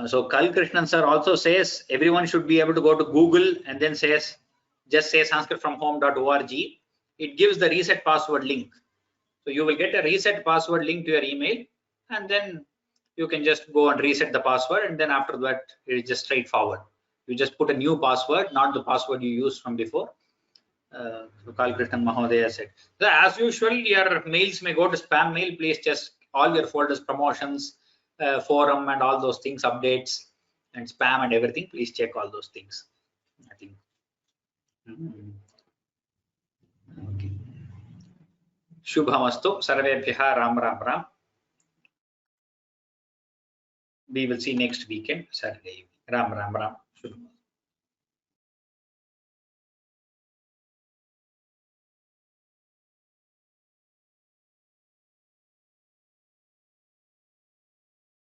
So Kal Krishnan sir also says everyone should be able to go to Google and then just say sanskritfromhome.org. It gives the reset password link. So you will get a reset password link to your email, and then you can just go and reset the password, and then after that it is just straightforward. You just put a new password, not the password you used from before. So Kal Krishnan Mahodaya said, so as usual, your mails may go to spam mail. Please just all your folders, promotions, forum and all those things, updates and spam and everything. Please check all those things. I think. Okay. Shubhamastu sarvebhyah ram ram ram. We will see next weekend Saturday. Ram ram ram. Shubham.